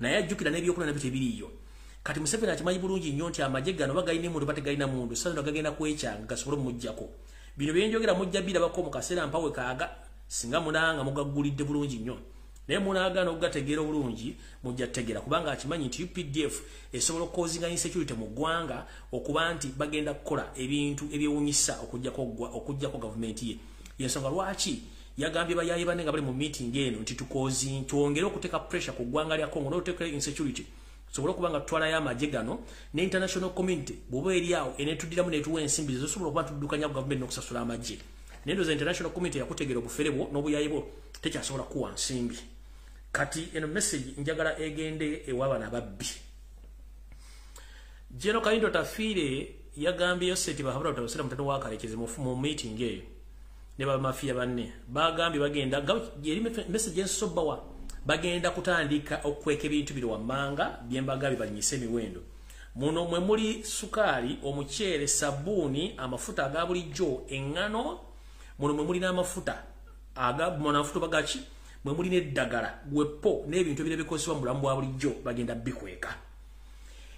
naye ajjukira n'ebyokulya nabyo tebiriiyo kati Museveni akimanyi bulungi nnyo nti amagye gano bagalina mundu bategalina mundu sano gagenda kwekyanga gasobole mujjako bino byenjogera mujja bira bako mu kaseera mpawe kaaga singa munanga mugaggulidde bulungi nnyo naye munaagaana okugategeera obulungi mujja tegeera kubanga akimanyi nti UPDF esobola okukozinga insecurity mu ggwanga okuba nti bagenda kukola ebintu ebyewunyisa okugjako gavumenti ye yensonga lwaki yagambye bayaye banne nga bali mu meeting eno nti twongere okuteeka pressure ku ggwanga lya Congo n'okuteeka insecurity sobola okubanga tutwalayo amagye gano ne international community bw'oba eri awo eneetuddiramu neetuwa ensimbi zosobola okuba tuddukanya gavumenti n'okusasula amagye naye ndowooza international community yakutegeera obufere bwo n'obuyaye bwo tekyasobola kuwa nsimbi kati eno message njagala egende ew'abaana babbi General Kayindo Tafiire yagambye seti bahabula utabasira mutano wakalekeze mu meeting eyo ne ba mafia banne bagambye bagenda yeri message ensobawa bagenda kutandika okweka ebintu biri wammanga byembagabi balinyise emiwendo muno mwe muli sukali omukyere sabuni amafuta aga bulijjo engano muno mwe muli n'amafuta aga amafuta bagachi mwe muli n'eddagala wepo n'ebintu ebire bikozesebwa mu bulamu bwa bulijjo bagenda bikweka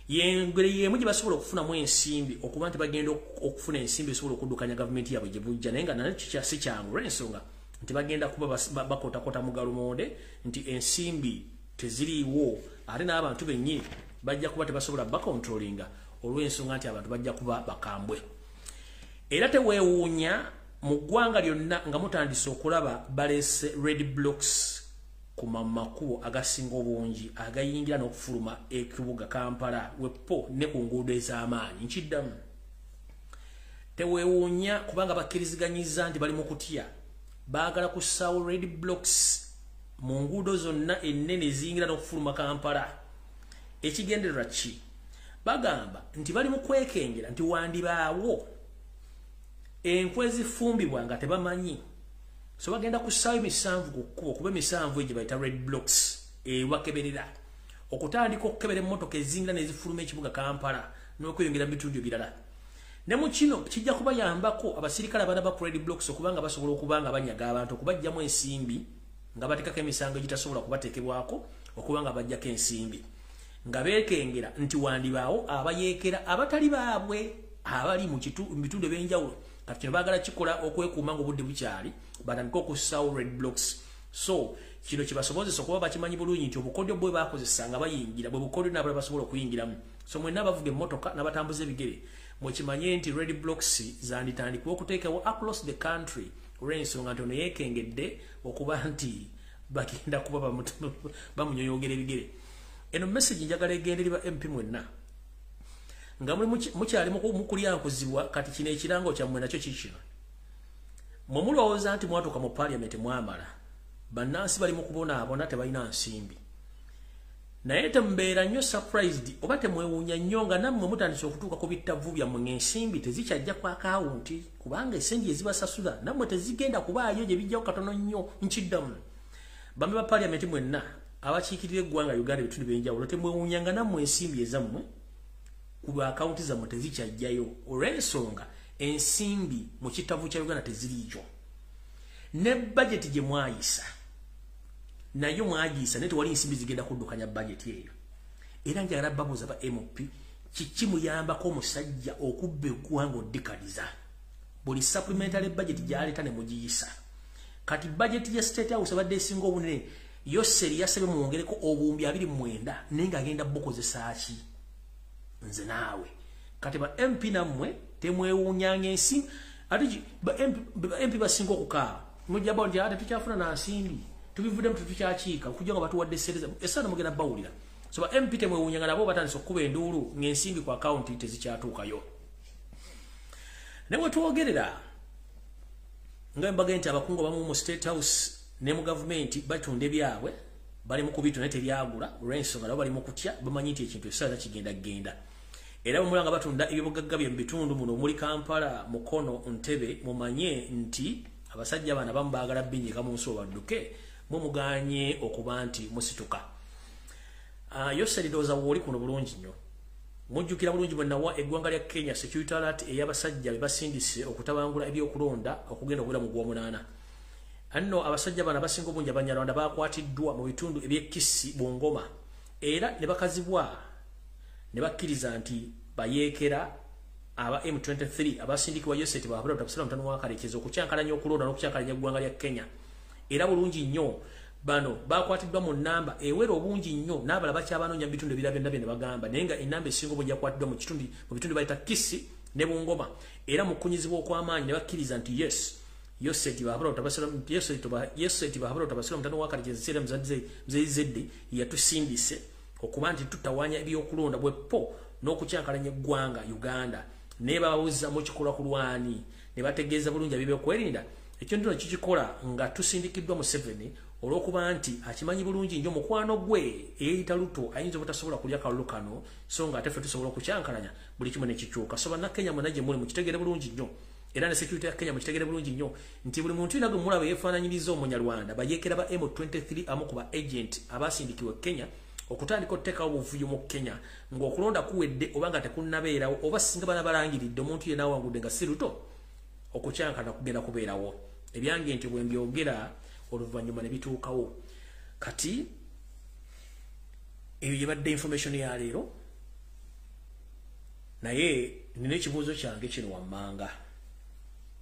yengere yemu gye basobola okufunamu ensimbi okuba nti bagenda okufuna ensimbi esobola okuddukanya gavumenti yaabwe gye bujja naye nga nakyo si kyangu olw'ensonga nti bagenda kuba bakotakota mu galumonde nti ensimbi teziriiwo ate n'abantu bennyini bajja kuba tebasobola bakontrolinga olw'ensonga nti abantu bajja kuba bakambwe era teweewuunya mu ggwanga lyonna nga mutandise okulaba balese red blocks ku makubo agasinga obungi agayingira n'okufuluma ekibuga Kampala wepo ne ku nguudo ez'amaanyi nkiddamu teweewuunya kubanga bakkiriziganyiza nti bali mu kutya baagala kussaawo red blocks mu nguudo zonna ennene eziyingira n'okufuluma Kampala ekigendererwa ki bagamba nti bali mu kwekengera nti wandibaawo enkwe ezifumbibwa nga tebamanyi so bagenda kussaawo emisanvu ku kkubo kuba emisanvu egyo bayita red blocks ewakeberera okutandika okukebera emmotoka eziyingira n'ezifuluma ekibuga Kampala n'okweyongera mu bitundu ebirala ne mu kino kijja kubayambako abasirikale abaana ba red blocks okubanga basobola okubanga banyaga abantu okubajjamu ensimbi nga bateekako emisango egitasobola kubateekebwako okubanga bajjako ensimbi nga beekengera nti wandibaawo abayeekera abatali baabwe abali mu bitundu ebyenjawulo kati kino baagala kikola okwekuuma ng'obudde bukyali batandika okussaawo red blocks so kino kibasobozesa okuba bakimanyi bulungi nti obukodyo bwe bakozesa nga bayingira bwe bukodyo n'abalala basobola okuyingiramu so mwenna abavuga emmotoka n'abatambuza ebigere mwekimanye nti red blocks zanditandikibwa okuteekawo across the country olw'ensonga nti ono yeekengedde okuba nti bagenda kuba bamunyoyongera ebigere eno message njagala egenderi ba MP mwenna nga mukyali mukulyankuzibwa kati kino ekirango kyammwe nakyo kikino mwe mulowooza nti mwatuuka mu parliament mwamala bannansi bali mu kubonaabona tebalina nsimbi naye temubeera nnyo surprised oba temwewuunya nnyo nga nammwe mutandise okutuuka ku bittavu byammwe ng'ensimbi tezikyajja ku akawunti kubanga esente ezibasasula nammwe tezigenda kubaayo gye bijjaku katono nnyo nkiddamu bamwe ba parliament mwenna abakiikirira eggwanga Uganda ebitundu by'enjawulo temwewuunya nga nammwe ensimbi ezammwe ku akawunti zammwe tezikyajjayo olw'ensonga ensimbi mu kitavu kya Uganda teziriiyo ne budget gye mwayisa nayo mwagiyisa naye tewali nsimbi zigenda kuddukanya budget eyo era njagala babuuza ba MP kiki muyambako omusajja okubba eggwanga oddikaliza buli supplementary budget gyaleeta ne mugiyisa kati budget ya State House abadde esinga obunene yo seri yasabye mwongereko obuwumbi 29 naye ng'agenda bukozesa ki nze naawe kati ba MP nammwe temwewuunyanga ensimbi ate ba MP basinga okukaaba mujjabo nti ate tukyafuna na nsimbi tubivuddemu tetukyakiika okujja nga batuwadde sereza esaana mugenda bawulira so ba MP temwewuunyanga nabo batandise okukuba enduulu ng'ensimbi ku akawunti tezikyatuukayo ne bwe twogerera nga mbaga nti abakungu abamu mu State House ne mu government batunda ebyabwe bali mu kubitunda tebyagula olw'ensonga nabo bali mu kutya bamanyi nti ekintu ekisaala kigenda era bamulanga batunda ebyobugagga bye mu bitundu muno omuli Kampala Mukono Ntebe mumanye nti abasajja bana bamu baagala binnyika mu nsi badduke mumuganye okuba nti musituka yosalidoza woli kuno bulungi nnyo mujjukira bulungi bwe nawa eggwanga lya Kenya security alert ey'abasajja be basindise okutabangula ebyokulonda okugenda okuwera mu Gwomunaana. Anno abasajja bana basinga obungi Abanyarwanda bakwatiddwa mu bitundu eby'Ekisi Bungoma era ne bakazibwa ne bakkiriza nti bayeekera aba M23 abasindikibwa Yoseti baabula otabusala mutano wa Kalekezo okukyankalanya okulonda n'okukyankalanya eggwanga lya Kenya era bulungi nnyo bano bakwatiddwa mu namba ewera obungi nnyo n'abala bakyabanoonya mu bitundu ebirala byonna ne bagamba naye nga ennamba esinga obungi yakwatiddwa mu bitundu bayita Kisi ne Bungoma era mu kunyizibwa okw'amaanyi ne bakkiriza nti yes Yoseti baabula otabusala mutano wa Kalekezo ekiseera muzeyizedde yatusindise okuba nti tutawaanya ebyokulonda bweppo n'okukyankalanya eggwanga Uganda ne babuuza mu kikolwa ku lwani ne bategeeza bulungi ebyokwerinda ekintu kikikola nga tusindikiddwa mu 7 olw'okuba nti akimanyi bulungi nnyo mukwano gwe eyita luto ayinza obutasobola kulya kalulu kano so nga ate ffe tusobola okukyankalanya buli kimu ne kikyuka so bannakenya mwena gye muli mukitegere bulungi nnyo era ne security ya Kenya mukitegere bulungi nnyo nti buli muntu yina gwe mulaba yeefaananyiriza Omunyarwanda bayeekera ba M23 amu ku ba agent abasindikibwa Kenya okutandika okuteekawo obuvuyo mu Kenya ng'okulonda kuwedde oba nga tekunnabeerawo oba singa bana balangiridde omuntu yenna awangudde nga si luto okukyankana kugenda kubeerawo ebyange nti bwe mbyogera oluvannyuma ne bituukawo kati eyo yebadde information ya leero naye nina ekibuuzo kyange kino wammanga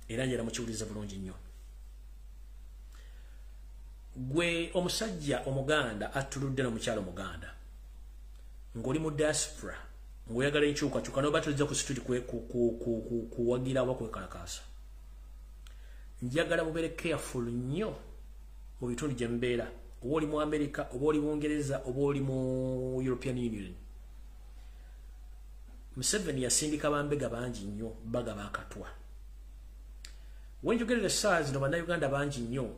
era njera mukiwuliza bulungi nnyo gwe omusajja Omuganda atuludde n'omukyalo Omuganda ng'oli mu diaspora ng'oyagala enkyukakyuka n'oba tujja ku situdi kuwagira oba kwekalakaasa njagala mubere careful nnyo mu bitundu gye mbeera oba oli mu America oba oli Bungereza oba oli mu European Union. Museveni yasindika bambega bangi nnyo bagaba akatwa wenjogerera essaawa zino bannayuganda bangi nnyo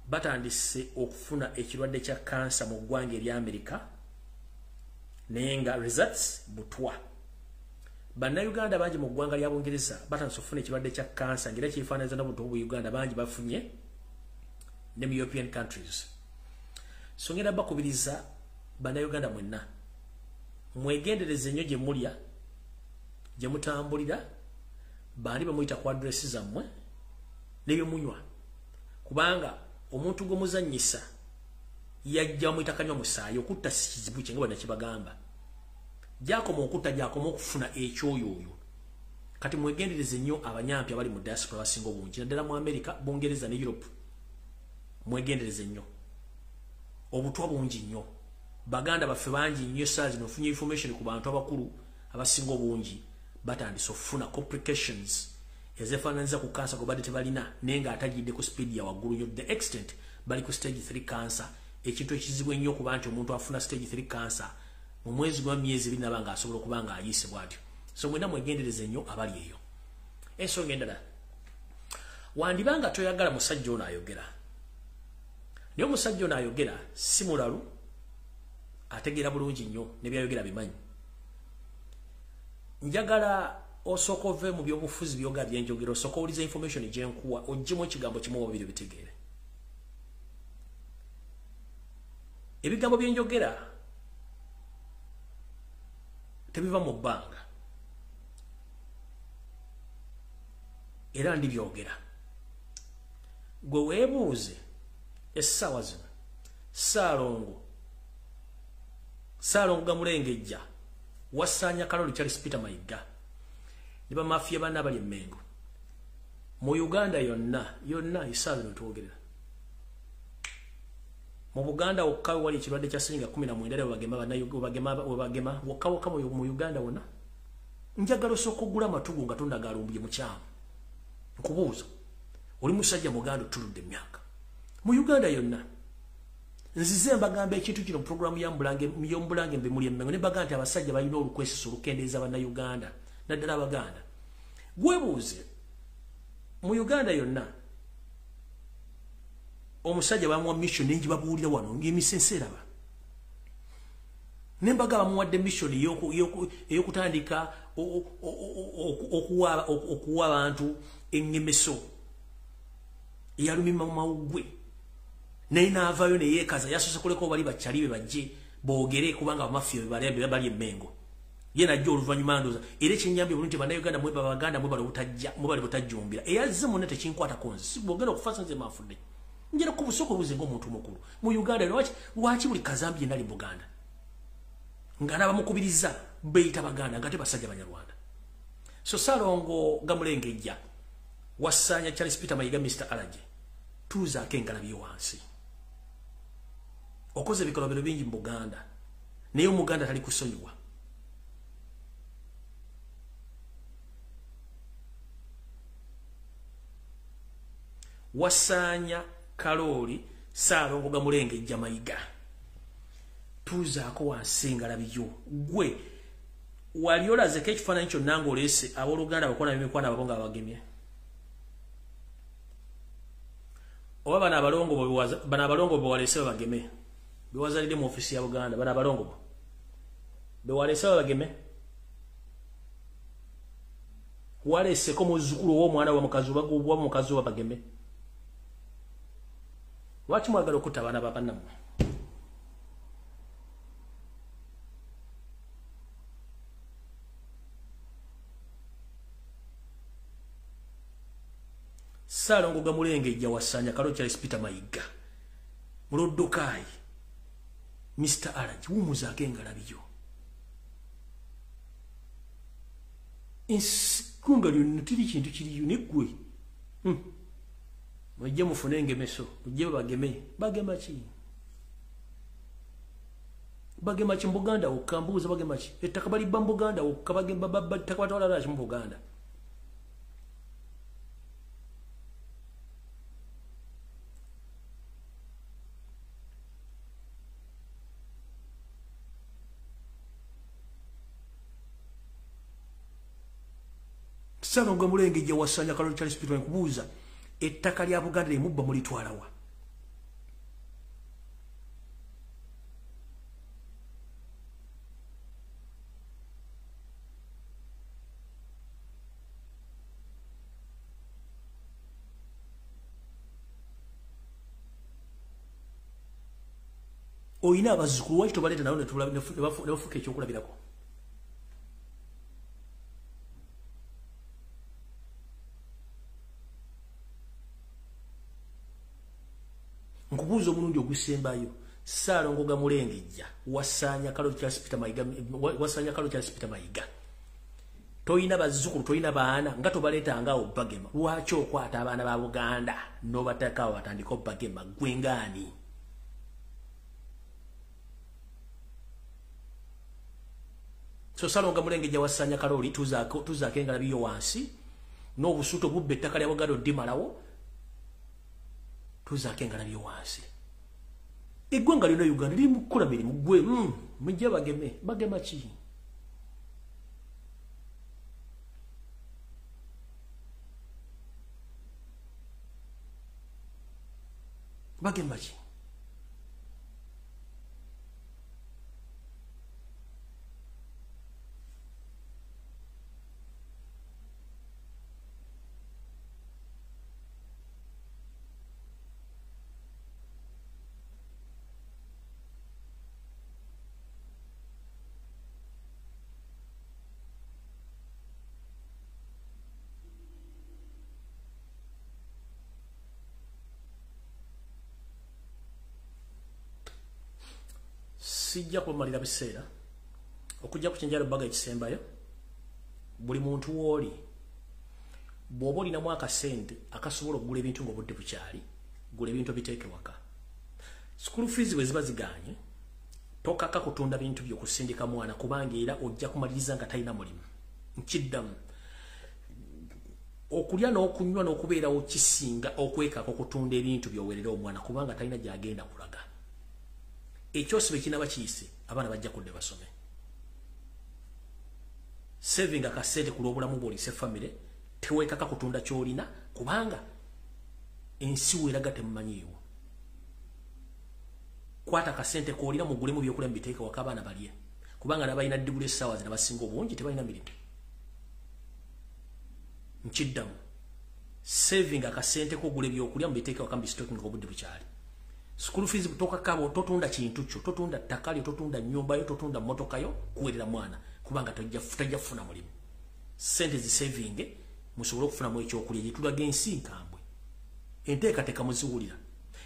batandise okufuna ekirwadde kya kansa mu ggwanga erya America naye nga results butwa. Bannayuganda bangi mu ggwanga lya Bungereza batandise okufuna ekirwadde kya kansa ng'era kyefaananiza n'obuntu Uganda bangi bafunye ne mu European countries. So ngenda bakubiriza bannayuganda mwenna mwegendereze nnyo gye mulya gye mutambulira bandi bamuyita ku adresi zammwe n'ebyo munywa kubanga omuntu gwe muzannyisa yajja muyita kanywa musaayi okutta si kizibu kye nga bannakibagamba gyakoma okutta gyakoma okufuna ekyoyo oyo kati mwegendereze nnyo abanyampi abali mu diaspora basinga obungi naddala mu America Bungereza ne Europe mwegendereze nnyo obutwa bungi nnyo baganda baffe bangi nnyo essaawa zino ofunye information ku bantu abakulu abasinga obungi batandise okufuna complications ezefaananiza ku kansa gwe badde tebalina naye nga atagidde ku speed ya waggulu nnyo the extent bali ku stage 3 cancer ekintu ekizibu ennyo okuba nti omuntu afuna stage 3 cancer mu mwezi gwa myezi ebiri naba nga asobola okuba nga ayiise bw'atyo so mwena mwegendereze nnyo abali eyo ensonga endala wandibanga toyagala musajja ono ayogera naye omusajja ono ayogera si mulalu ategeera bulungi nnyo ne byayogera bimanyi njagala osooka ove mu byobufuzi byoga byenjogera osooka owuliza information gyenkuwa oggyemu ekigambo kimu oba bibiri bitegeere ebigambo byenjogera tebiva mu bbanga era ndibyogera gwe weebuuze essaawa zino Saalongo Gamulengejja Wassanya Kaloli Charles Peter Mayiga ne bamafiya banna abali Emmengo mu Uganda yonna essaawa zino twogerera mu Buganda wokka wali ekirwadde kya ssenyiga 19 bagema wokka mu Uganda wonna njagala osooka ogula amatugu nga tondagalumbye mukyamu nkubuuza oli musajja muganda otuludde emyaka mu Uganda yonna nzize mbagamba ekintu kino programu y'ombulange mbe muli Emmengo ne bagamba nti abasajja balina olukwesiso olukendeeza bannayuganda naddala abaganda gwebuuze mu Uganda yonna omusajja bamuwa mission nengi babuulira wano ng'emisenseera ba nembaga bamuwadde mission ey'okutandika okuwa abantu engemeso eyalumima mu mawuggwe naye n'avaayo ne yeekaza yasoose kuleko bali bakyali be bajje boogere kubanga abamafiya bali emmengo ye najja oluvannyuma ndooza era ekyennyambye bulungi bannayuganda mwe babaganda mwe bali butajjumbira eyazze munne tekinkwatako nze sibogenda okufaasa nze manfudde njera ku busoko buze ng'omuntu mukulu mu Uganda lwaki buli kazambi yenali Buganda nga n'abamukubiriza beyita baganda nga tebasajja banyarwanda so Salongo Gamulengejja wasaanya Charles Peter Mayiga Mr. Alaje tuzaako engalabi wansi okoze bikolobero bingi mu Buganda naye Omuganda tali kusonyiwa wasaanya Kaloli Salongo Gamulengejja Mayiga tuzaako wansi engalabi yo gwe wali olazeko ekifaananyi kyonna ng'oleese abooluganda bakola emikwana ababo nga bagemye oba bano abalongo bewaleese babageme bewazalidde mu ofisi ya Buganda bano abalongo bewaleese babageme waleeseko muzzukulu w'omwana wa mukazi babageme lwaki mwagala okutta abaana ba bannammwe Salongo Gamulengejja wasaanya Kaloli Charles Peter Mayiga muloddokayi Mr. Alaji wumuzaako engalabi yo ensikunga lyonna tiri kintu kiriyo neggwe mujje mufune engemeso mujje bagema ki mu Buganda wokka mbuuza bagema ki ettaka balibba mu Buganda wokka ettaka batwala lwaki mu Buganda Salongo Gamulengejja wasaanya Kaloli Charles Peter nkubuuza ettaka lya Buganda limubba mulitwalawa oyina abazzukulu waki tobaleeta nawo nebafuuka ekyokulabirako nkubuuza omulundi ogusembayo Salongo Gamulengejja wasaanya Kaloli Charles Peter Mayiga toyina bazzukulu toyina baana nga tobaleetanga obagema lwaki okwata abaana ba Buganda n'obateekawo batandika obagema gwengaani so Salongo Gamulengejja wasaanya Kaloli tuzaako engalabi yo wansi n'obusuuto bubba ettaka lya Buganda oddimalawo tuzaako engalabi yo wansi eggwanga lyonna Uganda liri mu kukola mirimu gwe mujje bagema ki bagema ki sijja kumalira biseera okujja kuchenjala baga ekisembayo buli muntu woli bwoba olinamu akasente akasobola okugula ebintu ng'obudde bukyali gula ebintu biteeke waka school fees bwe ziba ziganye tokaka kutunda bintu byokusindika mwana kubanga era ojja kumaliriza nga talina mulimu nkiddamu okulya n'okunywa n'okubeera okisinga okwekako okutunda ebintu byowerera omwana kubanga talina gyagenda kulaga ekyosibe kinaba kiyise abaana bajja kudde basome saving akasente ku lw'obulamu bw'olise family teweekaka kutunda ky'olina kubanga ensi weeraga temumanyiiwo kwata kasente koolira mugulemu byokulya mbiteeka waka abaana balye kubanga nabalina digula essaawa zina basinga obungi tebalina mirimu nkiddamu saving akasente kogula ebyokulya mbiteeka waka mbisitoking obudde bukyali school fees tokakabo totunda kintu kyo totunda ttaka lyo totunda nnyumba yo totunda mmotoka yo kuwerera mwana kubanga tojja kufuna mulimu sente zi saving musobole okufunamu ekyokulya gye tulaga ensi nkambwe enteekateeka muziwulira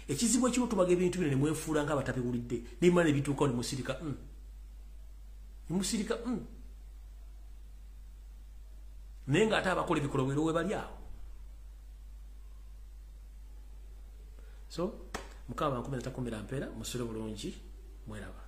ekizibu ekimu tubaga ebintu bino ne mwefuula ng'abatabiwulidde nimala ne bituukawo ne musirika naye ng'ate abakola ebikolobero we bali awo so mukama bankumira takumira mpeera musule bulungi mweraba